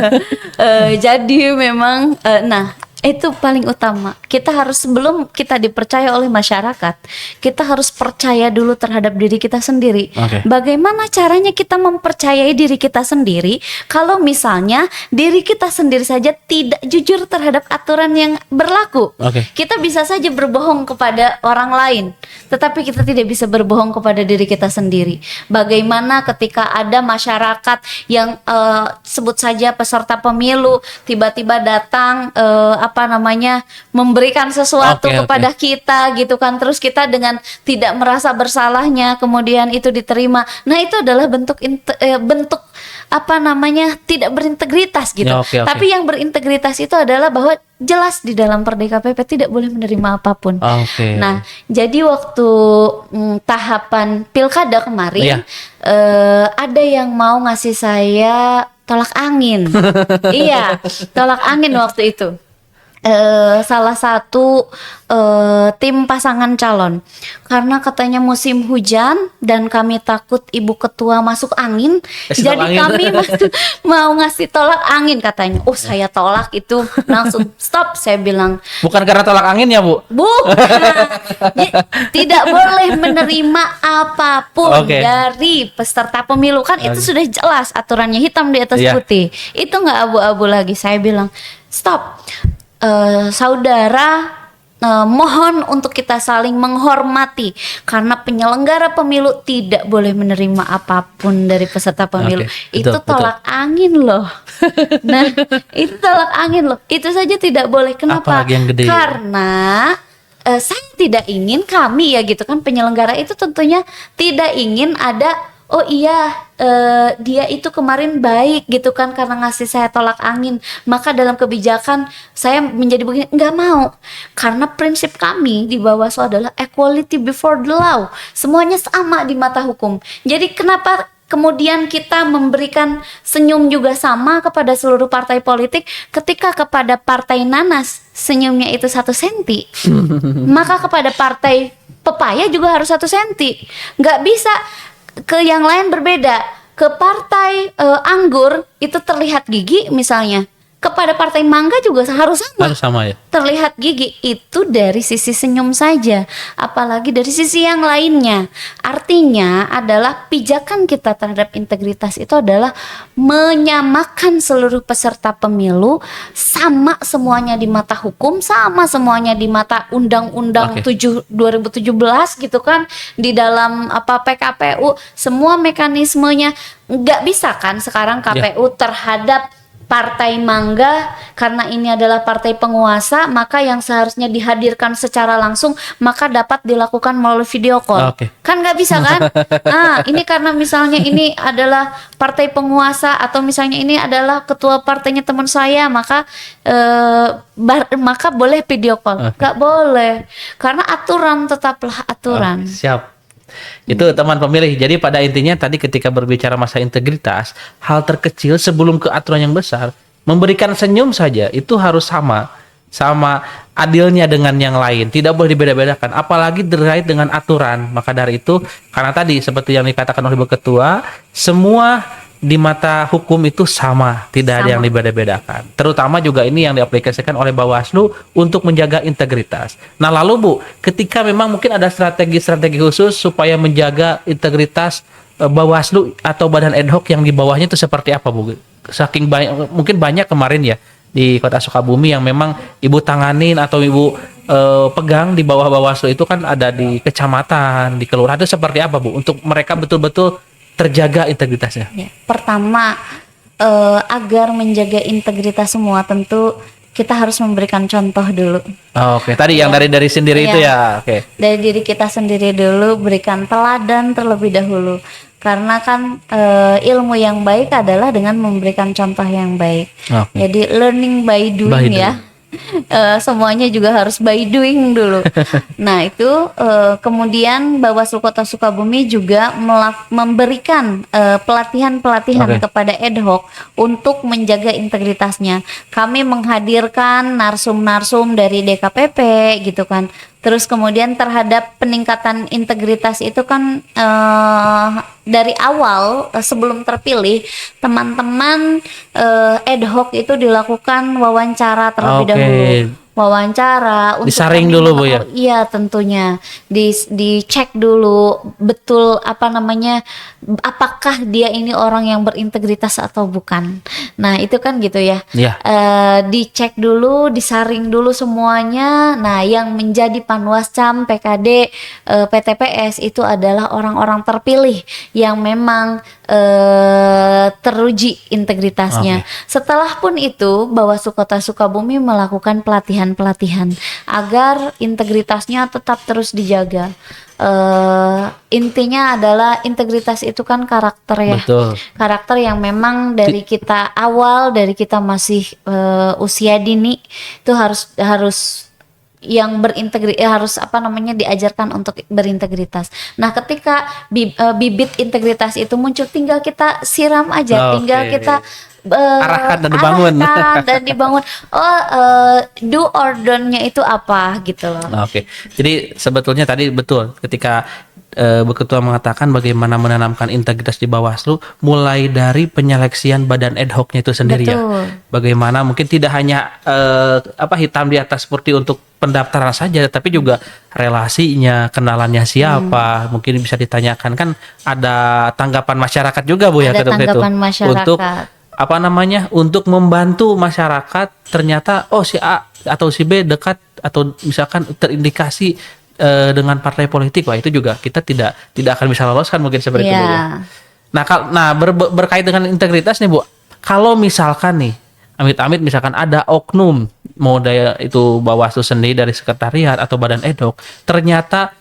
Jadi memang nah itu paling utama. Kita harus, sebelum kita dipercaya oleh masyarakat, kita harus percaya dulu terhadap diri kita sendiri. Oke. Bagaimana caranya kita mempercayai diri kita sendiri kalau misalnya diri kita sendiri saja tidak jujur terhadap aturan yang berlaku? Oke. Kita bisa saja berbohong kepada orang lain, tetapi kita tidak bisa berbohong kepada diri kita sendiri. Bagaimana ketika ada masyarakat yang sebut saja peserta pemilu tiba-tiba datang memberikan sesuatu Oke, kepada kita gitu kan, terus kita dengan tidak merasa bersalahnya kemudian itu diterima. Nah, itu adalah bentuk tidak berintegritas gitu. Ya, oke. Tapi yang berintegritas itu adalah bahwa jelas di dalam Perda KPP tidak boleh menerima apapun. Oke. Nah, jadi waktu tahapan pilkada kemarin, Iya. ada yang mau ngasih saya tolak angin. Iya, tolak angin waktu itu. Salah satu tim pasangan calon, karena katanya musim hujan dan kami takut ibu ketua masuk angin, jadi angin. kami mau ngasih tolak angin katanya. Oh, saya tolak itu langsung stop, saya bilang. Bukan karena tolak angin ya, Bu? Bukan. Tidak boleh menerima apapun Oke. dari peserta pemilu, kan itu sudah jelas aturannya hitam di atas Iya. putih. Itu nggak abu-abu lagi. Saya bilang stop. Saudara, mohon untuk kita saling menghormati, karena penyelenggara pemilu tidak boleh menerima apapun dari peserta pemilu. Oke, Itu betul, tolak angin loh. Nah, itu tolak angin loh. Itu saja tidak boleh. Kenapa? Apalagi yang gede. Karena saya tidak ingin, kami ya gitu kan, penyelenggara itu tentunya tidak ingin ada, oh iya dia itu kemarin baik gitu kan karena ngasih saya tolak angin, maka dalam kebijakan saya menjadi begini. Nggak mau, karena prinsip kami di Bawaslu adalah equality before the law, semuanya sama di mata hukum. Jadi kenapa kemudian kita memberikan senyum juga sama kepada seluruh partai politik, ketika kepada partai nanas senyumnya itu 1 senti, maka kepada partai pepaya juga harus 1 senti. Nggak bisa ke yang lain berbeda. Ke partai anggur itu terlihat gigi misalnya, kepada partai mangga juga harus sama. Harus sama ya. Terlihat gigi. Itu dari sisi senyum saja, apalagi dari sisi yang lainnya. Artinya adalah pijakan kita terhadap integritas itu adalah menyamakan seluruh peserta pemilu, sama semuanya di mata hukum, sama semuanya di mata Undang-Undang Oke. 7 2017 gitu kan, di dalam PKPU semua mekanismenya. Nggak bisa kan sekarang KPU terhadap partai mangga, karena ini adalah partai penguasa, maka yang seharusnya dihadirkan secara langsung maka dapat dilakukan melalui video call. Oke. Kan nggak bisa kan? Nah, ini karena misalnya ini adalah partai penguasa, atau misalnya ini adalah ketua partainya teman saya, maka maka boleh video call. Oke. Nggak boleh, karena aturan tetaplah aturan. Oke, siap. Itu teman pemilih. Jadi pada intinya tadi ketika berbicara masalah integritas, hal terkecil sebelum ke aturan yang besar, memberikan senyum saja itu harus sama adilnya dengan yang lain, tidak boleh dibeda-bedakan, apalagi terkait dengan aturan. Maka dari itu, karena tadi seperti yang dikatakan oleh Ibu Ketua, semua di mata hukum itu sama, tidak ada yang dibeda-bedakan. Terutama juga ini yang diaplikasikan oleh Bawaslu untuk menjaga integritas. Nah, lalu Bu, ketika memang mungkin ada strategi-strategi khusus supaya menjaga integritas Bawaslu atau badan ad hoc yang di bawahnya itu seperti apa, Bu? Saking banyak, mungkin banyak kemarin ya di Kota Sukabumi yang memang Ibu tanganin atau Ibu pegang di bawah Bawaslu itu kan ada di kecamatan, di kelurahan, itu seperti apa, Bu? Untuk mereka betul-betul terjaga integritasnya. Ya, pertama, agar menjaga integritas semua tentu kita harus memberikan contoh dulu. Oke, tadi yang dari sendiri itu ya. Oke. Dari diri kita sendiri dulu, berikan teladan terlebih dahulu. Karena kan ilmu yang baik adalah dengan memberikan contoh yang baik. Oke. Jadi learning by doing By ya. Semuanya juga harus by doing dulu. Nah itu kemudian Bawaslu Kota Sukabumi juga memberikan pelatihan-pelatihan Oke. kepada ad hoc untuk menjaga integritasnya. Kami menghadirkan narsum-narsum dari DKPP gitu kan. Terus kemudian terhadap peningkatan integritas itu kan dari awal sebelum terpilih teman-teman ad hoc itu dilakukan wawancara terlebih Oke. dahulu. Wawancara untuk Disaring kami dulu, Bu, ya? Iya tentunya dicek dulu betul apa namanya, apakah dia ini orang yang berintegritas atau bukan. Nah itu kan gitu ya. Iya. Dicek dulu, disaring dulu semuanya. Nah yang menjadi Panwascam PKD PTPS itu adalah orang-orang terpilih yang memang teruji integritasnya. Setelah pun itu Bawaslu Kota Sukabumi melakukan pelatihan agar integritasnya tetap terus dijaga. Intinya adalah integritas itu kan karakter ya. Betul. Karakter yang memang dari kita masih usia dini itu harus yang harus apa namanya diajarkan untuk berintegritas. Nah, ketika bibit integritas itu muncul, tinggal kita siram aja, tinggal kita Arahkan dan dibangun. arahkan dan dibangun. Do or don't-nya itu apa gitu loh. Oke. Jadi sebetulnya tadi betul ketika Bu Ketua mengatakan bagaimana menanamkan integritas di Bawaslu mulai dari penyeleksian badan ad hoc-nya itu sendiri. Betul. Ya. Bagaimana mungkin tidak hanya hitam di atas seperti untuk pendaftaran saja, tapi juga relasinya, kenalannya siapa, mungkin bisa ditanyakan, kan ada tanggapan masyarakat juga, Bu, ya, Ada ketika itu tanggapan masyarakat. untuk apa namanya, untuk membantu masyarakat. Ternyata si A atau si B dekat atau misalkan terindikasi dengan partai politik, wah itu juga kita tidak akan bisa loloskan mungkin seperti itu, Bu, ya. Nah, berkait dengan integritas nih, Bu, kalau misalkan nih amit-amit misalkan ada oknum, mau daya itu Bawaslu sendiri dari sekretariat atau badan ad hoc, ternyata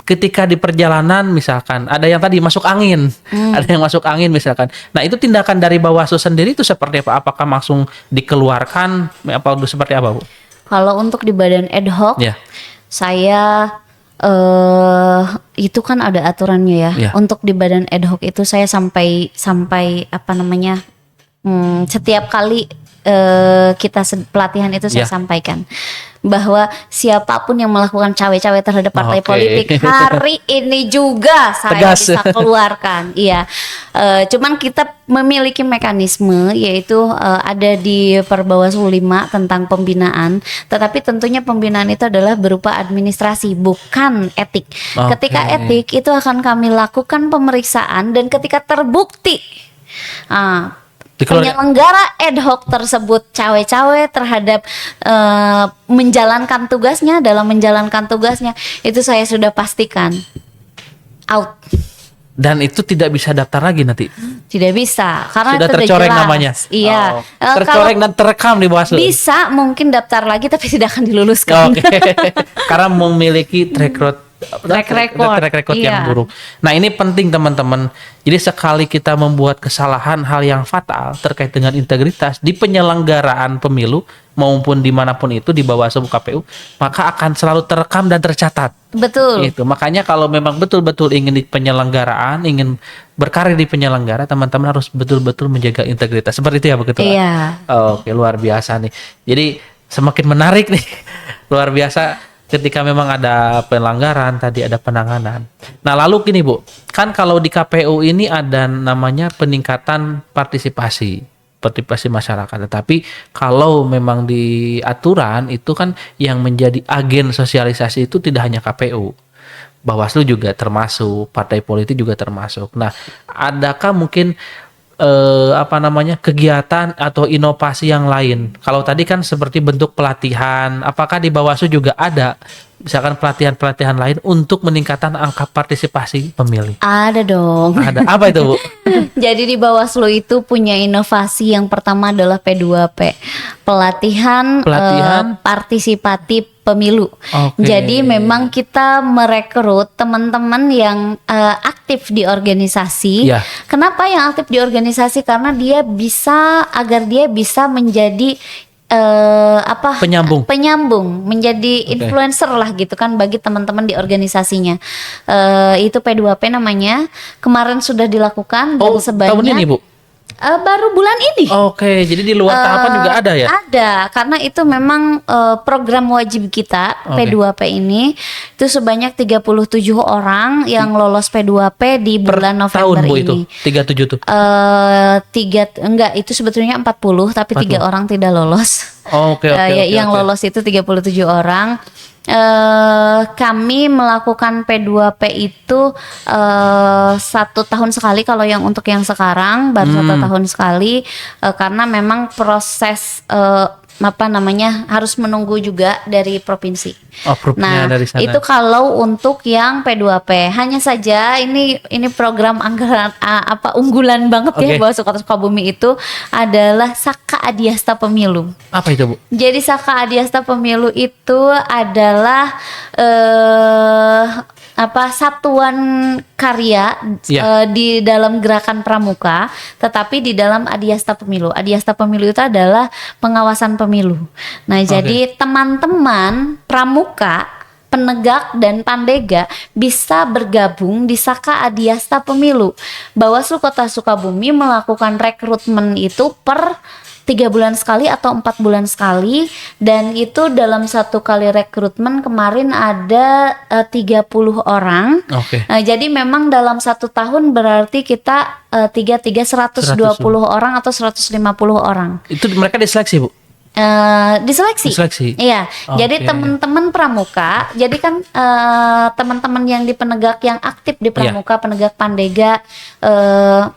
ketika di perjalanan misalkan ada yang tadi masuk angin, ada yang masuk angin misalkan. Nah, itu tindakan dari Bawaslu sendiri itu seperti apa? Apakah langsung dikeluarkan? Apa seperti apa, Bu? Kalau untuk di badan ad hoc, Ya. saya itu kan ada aturannya ya. Ya. Untuk di badan ad hoc itu saya sampai apa namanya, setiap kali kita pelatihan itu saya Ya. sampaikan bahwa siapapun yang melakukan cawe-cawe terhadap partai Oke. politik hari ini juga saya Tegas. bisa keluarkan. Iya, cuman kita memiliki mekanisme, yaitu ada di Perbawaslu 5 tentang pembinaan. Tetapi tentunya pembinaan itu adalah berupa administrasi, bukan etik. Oke. Ketika etik itu akan kami lakukan pemeriksaan, dan ketika terbukti penyelenggara ad hoc tersebut cawe-cawe terhadap dalam menjalankan tugasnya, itu saya sudah pastikan out. Dan itu tidak bisa daftar lagi nanti. Tidak bisa karena Sudah itu tercoreng jelas. namanya. Iya. Tercoreng dan terekam di Bawaslu. Bisa mungkin daftar lagi tapi tidak akan diluluskan. Oke. Karena memiliki track record Iya. yang buruk. Nah, ini penting teman-teman. Jadi sekali kita membuat kesalahan hal yang fatal terkait dengan integritas di penyelenggaraan pemilu maupun dimanapun itu di Bawaslu KPU, maka akan selalu terekam dan tercatat. Betul. Itu makanya kalau memang betul-betul ingin di penyelenggaraan, ingin berkarir di penyelenggara, teman-teman harus betul-betul menjaga integritas. Seperti itu ya, begitu. Iya. Oke, luar biasa nih. Jadi semakin menarik nih. Luar biasa ketika memang ada pelanggaran, tadi ada penanganan. Nah, lalu gini, Bu. Kan kalau di KPU ini ada namanya peningkatan partisipasi masyarakat. Tetapi kalau memang di aturan itu kan yang menjadi agen sosialisasi itu tidak hanya KPU. Bawaslu juga termasuk, partai politik juga termasuk. Nah, adakah mungkin kegiatan atau inovasi yang lain? Kalau tadi kan seperti bentuk pelatihan, apakah di Bawaslu juga ada misalkan pelatihan-pelatihan lain untuk meningkatkan angka partisipasi pemilih? Ada dong. Ada. Apa itu, Bu? Jadi di Bawaslu itu punya inovasi yang pertama adalah P2P, pelatihan partisipatif pemilu. Oke. Jadi memang kita merekrut teman-teman yang aktif di organisasi. Ya. Kenapa yang aktif di organisasi? Karena agar dia bisa menjadi penyambung menjadi influencer lah gitu kan bagi teman-teman di organisasinya. Itu P2P namanya. Kemarin sudah dilakukan dan sebanyak tahun ini, Bu? Baru bulan ini. Oke, jadi di luar tahapan juga ada ya? Ada, karena itu memang program wajib kita P2P ini itu sebanyak 37 orang yang lolos P2P di bulan November tahun, Bu, ini. Itu 37 tuh. Enggak, itu sebetulnya 40 tapi 3 orang tidak lolos. Oke. Yang lolos itu 37 orang. Kami melakukan P2P itu 1 tahun sekali kalau yang untuk yang sekarang baru 1 tahun sekali karena memang proses harus menunggu juga dari provinsi. Nah, dari sana. itu kalau untuk yang P2P. Hanya saja ini program anggaran unggulan banget ya Bawaslu Kota Sukabumi itu adalah Saka Adiasta Pemilu. Apa itu, Bu? Jadi Saka Adiasta Pemilu itu adalah satuan karya di dalam gerakan pramuka, tetapi di dalam Adiasta Pemilu. Adiasta Pemilu itu adalah pengawasan pemilu. Nah, jadi teman-teman pramuka, penegak dan pandega bisa bergabung di Saka Adiasta Pemilu. Bawaslu Kota Sukabumi melakukan rekrutmen itu per 3 bulan sekali atau 4 bulan sekali, dan itu dalam 1 kali rekrutmen kemarin ada 30 orang. Jadi memang dalam 1 tahun berarti kita 120 orang atau 150 orang. Itu mereka diseleksi, Bu? Diseleksi. Iya. Jadi teman-teman pramuka, jadi kan teman-teman yang di penegak yang aktif di pramuka, penegak pandega,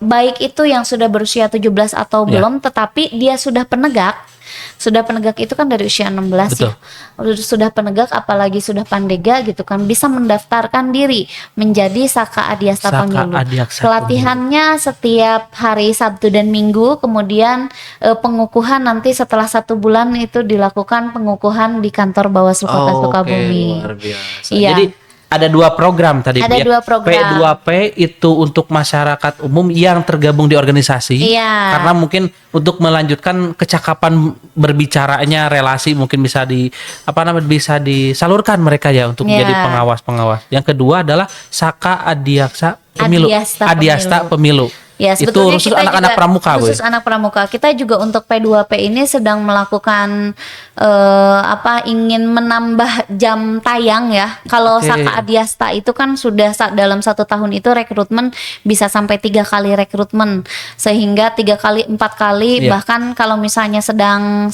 baik itu yang sudah berusia 17 atau belum, tetapi dia sudah penegak. Sudah penegak itu kan dari usia 16 ya. Sudah penegak apalagi sudah pandega gitu kan, bisa mendaftarkan diri menjadi Saka Adiasta Pemilu. Pelatihannya setiap hari Sabtu dan Minggu, kemudian pengukuhan nanti setelah 1 bulan itu dilakukan pengukuhan di kantor Bawaslu Kota Sukabumi. Luar biasa. Jadi ada 2 program tadi. Ada 2 program. P2P itu untuk masyarakat umum yang tergabung di organisasi. Karena mungkin untuk melanjutkan kecakapan berbicaranya, relasi mungkin bisa bisa disalurkan mereka ya untuk menjadi pengawas-pengawas. Yang kedua adalah Saka Adiasta Pemilu. Ya, itu khusus anak-anak pramuka, khusus anak pramuka. Kita juga untuk P2P ini sedang melakukan ingin menambah jam tayang ya. Kalau Saka Adiasta itu kan sudah dalam 1 tahun itu rekrutmen bisa sampai 3 kali rekrutmen, sehingga 3 kali 4 kali bahkan kalau misalnya sedang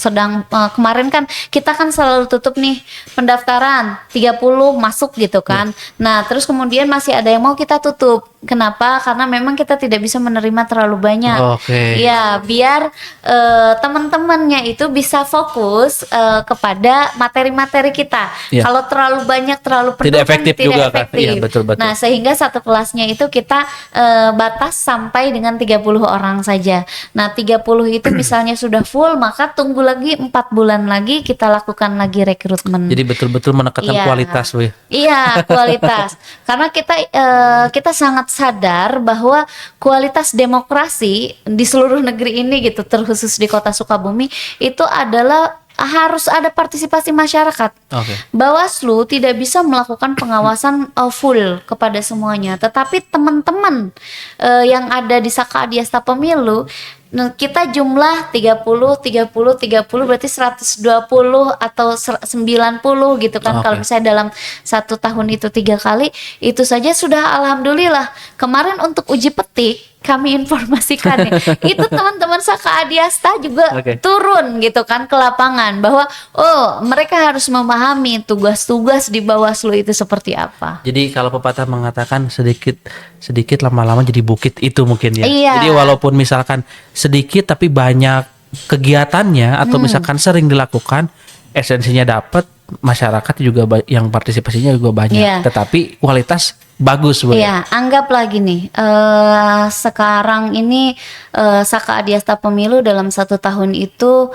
kemarin kan kita kan selalu tutup nih pendaftaran 30 masuk gitu kan. Nah, terus kemudian masih ada yang mau kita tutup. Kenapa? Karena memang kita tidak bisa menerima terlalu banyak. Ya, biar teman-temannya itu bisa fokus kepada materi-materi kita. Kalau terlalu banyak, terlalu penuh, tidak efektif juga efektif. kan. Iya, betul. Nah, sehingga 1 kelasnya itu kita batas sampai dengan 30 orang saja. Nah, 30 itu misalnya sudah full, maka tunggu lagi 4 bulan lagi kita lakukan lagi rekrutmen. Jadi betul-betul menekankan kualitas, Bu. Iya, kualitas. Karena kita sangat sadar bahwa kualitas demokrasi di seluruh negeri ini gitu, terkhusus di Kota Sukabumi itu adalah harus ada partisipasi masyarakat. Bawaslu tidak bisa melakukan pengawasan full kepada semuanya, tetapi teman-teman yang ada di Saka Adiasta Pemilu, kita jumlah 30 berarti 120 atau 90 gitu kan. Kalau misalnya dalam 1 tahun itu 3 kali, itu saja sudah alhamdulillah. Kemarin untuk uji petik kami informasikan nih, itu teman-teman Saka Adiasta juga turun gitu kan ke lapangan, bahwa mereka harus memahami tugas-tugas di Bawaslu itu seperti apa. Jadi kalau pepatah mengatakan sedikit lama-lama jadi bukit, itu mungkin ya. Jadi walaupun misalkan sedikit tapi banyak kegiatannya atau misalkan sering dilakukan, esensinya dapat, masyarakat juga yang partisipasinya juga banyak, tetapi kualitas bagus, Bu. Iya, anggaplah gini, sekarang ini Saka Adiasta Pemilu dalam 1 tahun itu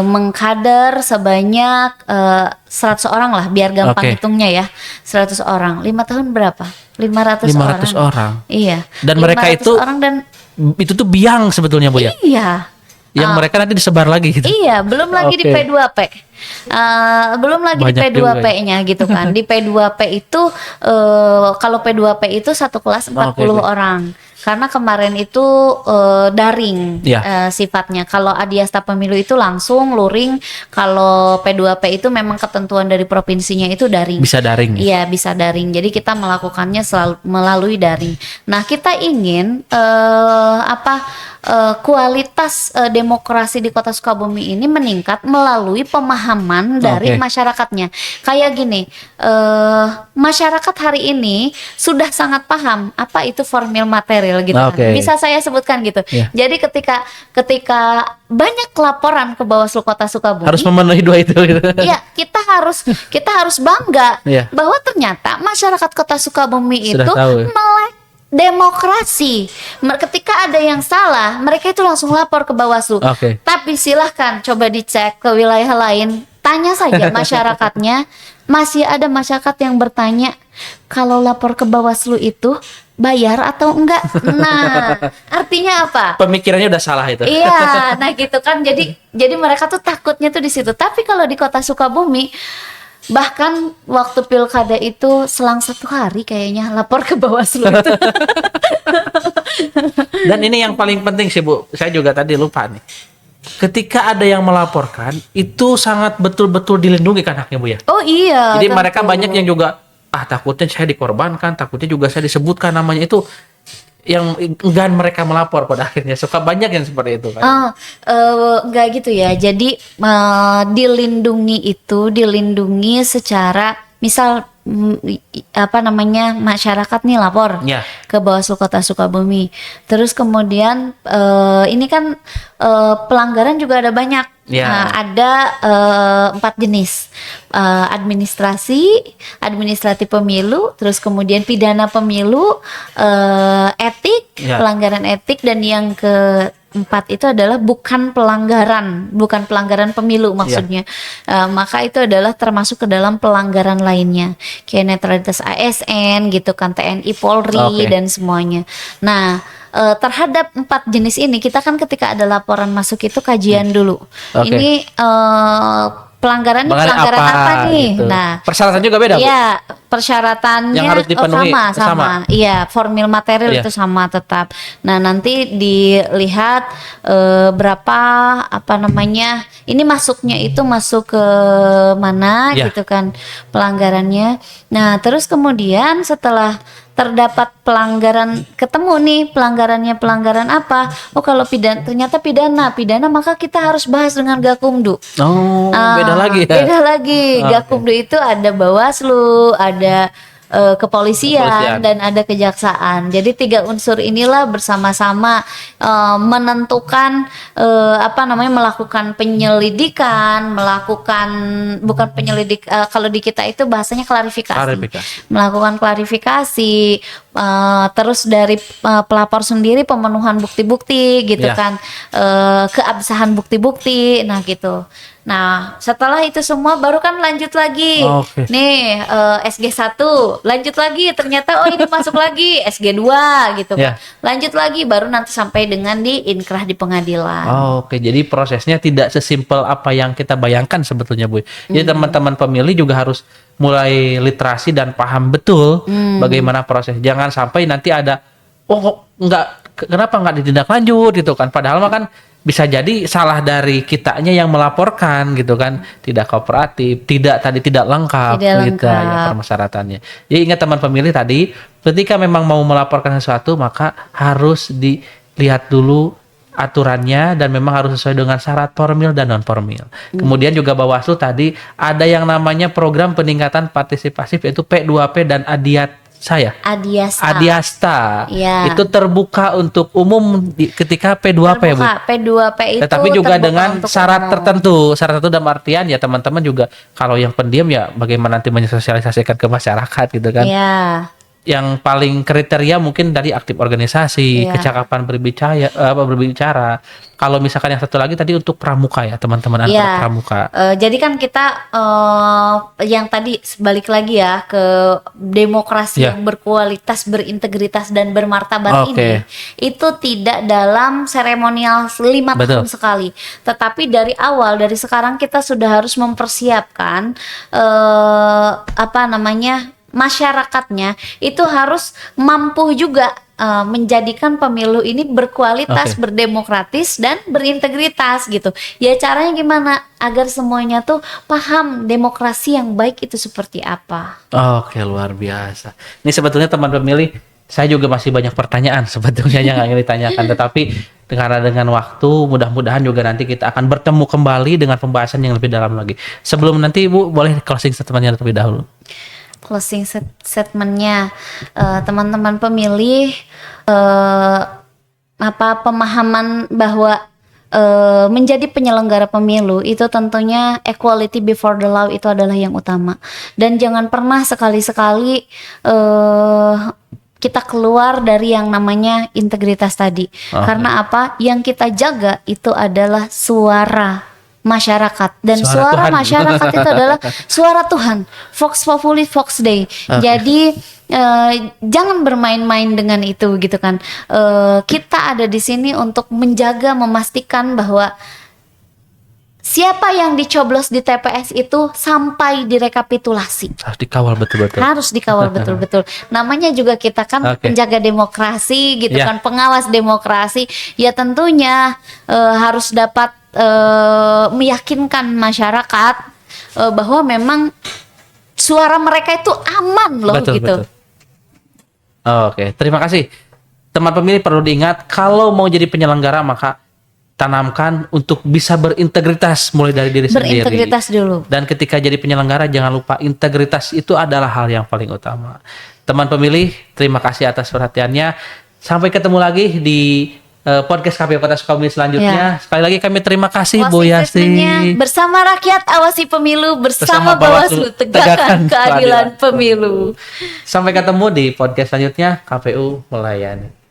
mengkader sebanyak 100 orang lah, biar gampang hitungnya ya. 100 orang. 5 tahun berapa? 500 orang. Iya. Dan mereka itu orang, dan itu tuh biang sebetulnya, Bu, ya. Iya. Yang mereka nanti disebar lagi gitu. Iya, belum lagi di Oke. P2P. Belum lagi Banyak di juga P2P-nya gitu kan. Di P2P itu kalau P2P itu satu kelas 40 Oke. orang. Karena kemarin itu daring Iya. sifatnya. Kalau Adiasta Pemilu itu langsung luring. Kalau P2P itu memang ketentuan dari provinsinya itu daring. Bisa daring. Iya, bisa daring. Jadi kita melakukannya selalu melalui daring. Nah, kita ingin kualitas demokrasi di Kota Sukabumi ini meningkat melalui pemahaman dari Oke. masyarakatnya. Kayak gini, masyarakat hari ini sudah sangat paham apa itu formil material gitu kan. Oke. Bisa saya sebutkan gitu. Iya. Jadi ketika banyak laporan ke Bawaslu Kota Sukabumi, Harus memenuhi dua itu gitu. iya, kita harus bangga Iya. bahwa ternyata masyarakat Kota Sukabumi Sudah itu tahu ya. melek demokrasi. Ketika ada yang salah, mereka itu langsung lapor ke Bawaslu. Oke. Tapi silahkan coba dicek ke wilayah lain, tanya saja masyarakatnya. Masih ada masyarakat yang bertanya, kalau lapor ke Bawaslu itu bayar atau enggak? Nah, artinya apa? Pemikirannya udah salah itu. Iya, nah gitu kan. Jadi mereka tuh takutnya tuh di situ. Tapi kalau di Kota Sukabumi, bahkan waktu pilkada itu selang 1 hari kayaknya lapor ke Bawaslu itu. Dan ini yang paling penting sih Bu, saya juga tadi lupa nih. Ketika ada yang melaporkan, itu sangat betul-betul dilindungi kan haknya Bu ya. Oh iya. Jadi tentu. mereka banyak yang juga takutnya saya dikorbankan, takutnya juga saya disebutkan namanya, itu yang enggan mereka melapor pada akhirnya. Suka banyak yang seperti itu kan. Enggak gitu ya. Jadi dilindungi secara misal masyarakat nih lapor Ya. ke Bawaslu Kota Sukabumi. Terus kemudian ini kan pelanggaran juga ada banyak. Ya. Nah, ada 4 jenis. Administratif pemilu, terus kemudian pidana pemilu, etik, Ya. pelanggaran etik, dan yang keempat itu adalah bukan pelanggaran pemilu maksudnya. Maka itu adalah termasuk ke dalam pelanggaran lainnya, kayak netralitas ASN gitu kan, TNI, Polri, Oke. dan semuanya. Nah, terhadap 4 jenis ini kita kan ketika ada laporan masuk itu kajian dulu. Oke. Ini pelanggaran Pelanggaran apa nih? gitu. Nah, Persyaratan juga beda Bu. iya, persyaratannya Yang harus dipenuhi sama. sama. Iya, formil material Iya. itu sama tetap. Nah, nanti dilihat berapa ini masuknya itu masuk ke mana Iya. gitu kan pelanggarannya. Nah, terus kemudian setelah terdapat pelanggaran, ketemu nih pelanggaran apa? Oh, kalau ternyata pidana, maka kita harus bahas dengan Gakumdu. Oh, beda lagi ya. Beda lagi. Oke. Gakumdu itu ada Bawaslu, ada kepolisian, dan ada kejaksaan. Jadi 3 unsur inilah bersama-sama menentukan melakukan penyelidikan, bukan penyelidik, kalau di kita itu bahasanya klarifikasi. Melakukan klarifikasi, terus dari pelapor sendiri pemenuhan bukti-bukti gitu Ya. kan, keabsahan bukti-bukti, nah gitu. Nah, setelah itu semua baru kan lanjut lagi. Oke. Nih, SG1, lanjut lagi, ternyata ini masuk lagi SG2 gitu Ya. kan. Lanjut lagi baru nanti sampai dengan di inkrah di pengadilan. Oke, jadi prosesnya tidak sesimpel apa yang kita bayangkan sebetulnya Bu. Jadi teman-teman pemilih juga harus mulai literasi dan paham betul bagaimana proses. Jangan sampai nanti ada kenapa nggak ditindaklanjut gitu kan. Padahal mah kan bisa jadi salah dari kitanya yang melaporkan gitu kan, tidak kooperatif, tidak lengkap Tidak gitu lengkap. ya persyaratannya. Jadi ingat teman pemilih tadi, ketika memang mau melaporkan sesuatu maka harus dilihat dulu aturannya dan memang harus sesuai dengan syarat formil dan non formil. Kemudian juga Bawaslu tadi ada yang namanya program peningkatan partisipatif, yaitu P2P dan Adiasta. Iya. Itu terbuka untuk umum ketika P2P Bu. Terbuka, P2P itu Tetapi juga terbuka dengan untuk syarat umum. tertentu. Syarat tertentu dalam artian ya teman-teman juga kalau yang pendiam ya bagaimana nanti mensosialisasikan ke masyarakat gitu kan. Iya. yang paling kriteria mungkin dari aktif organisasi, Iya. kecakapan berbicara. Kalau misalkan yang satu lagi tadi untuk pramuka ya, teman-teman anak Iya. pramuka. Jadi kan kita yang tadi balik lagi ya ke demokrasi Iya. yang berkualitas, berintegritas dan bermartabat Oke. ini, itu tidak dalam seremonial 5 Betul. tahun sekali, tetapi dari awal, dari sekarang kita sudah harus mempersiapkan masyarakatnya itu harus mampu juga menjadikan pemilu ini berkualitas, Oke. berdemokratis dan berintegritas gitu. Ya caranya gimana agar semuanya tuh paham demokrasi yang baik itu seperti apa. Oke, luar biasa. Ini sebetulnya teman pemilih, saya juga masih banyak pertanyaan sebetulnya yang ingin ditanyakan, tetapi dengan waktu, mudah-mudahan juga nanti kita akan bertemu kembali dengan pembahasan yang lebih dalam lagi. Sebelum nanti Ibu boleh closing statement-nya terlebih dahulu. Closing statementnya, teman-teman pemilih, pemahaman bahwa menjadi penyelenggara pemilu itu tentunya equality before the law itu adalah yang utama, dan jangan pernah sekali-sekali kita keluar dari yang namanya integritas tadi. Karena apa? Yang kita jaga itu adalah suara masyarakat, dan Suara suara Tuhan. masyarakat itu adalah suara Tuhan. Vox Populi, Vox Dei. Jadi jangan bermain-main dengan itu gitu kan. Kita ada di sini untuk menjaga, memastikan bahwa siapa yang dicoblos di TPS itu sampai direkapitulasi. Harus dikawal betul-betul. Harus dikawal betul-betul. Namanya juga kita kan Oke. penjaga demokrasi gitu Ya. kan, pengawas demokrasi. Ya tentunya harus dapat meyakinkan masyarakat bahwa memang suara mereka itu aman loh gitu. Betul. Oke, terima kasih. Teman pemilih perlu diingat, kalau mau jadi penyelenggara maka tanamkan untuk bisa berintegritas mulai dari diri sendiri. Berintegritas dulu. Dan ketika jadi penyelenggara jangan lupa integritas itu adalah hal yang paling utama. Teman pemilih, terima kasih atas perhatiannya. Sampai ketemu lagi di podcast KPU Kota Sukabumi selanjutnya. Sekali lagi kami terima kasih Bu Closing Yasti. statementnya, bersama rakyat awasi pemilu, bersama Bawaslu tegakkan keadilan pemilu. Sampai ketemu di podcast selanjutnya, KPU melayani.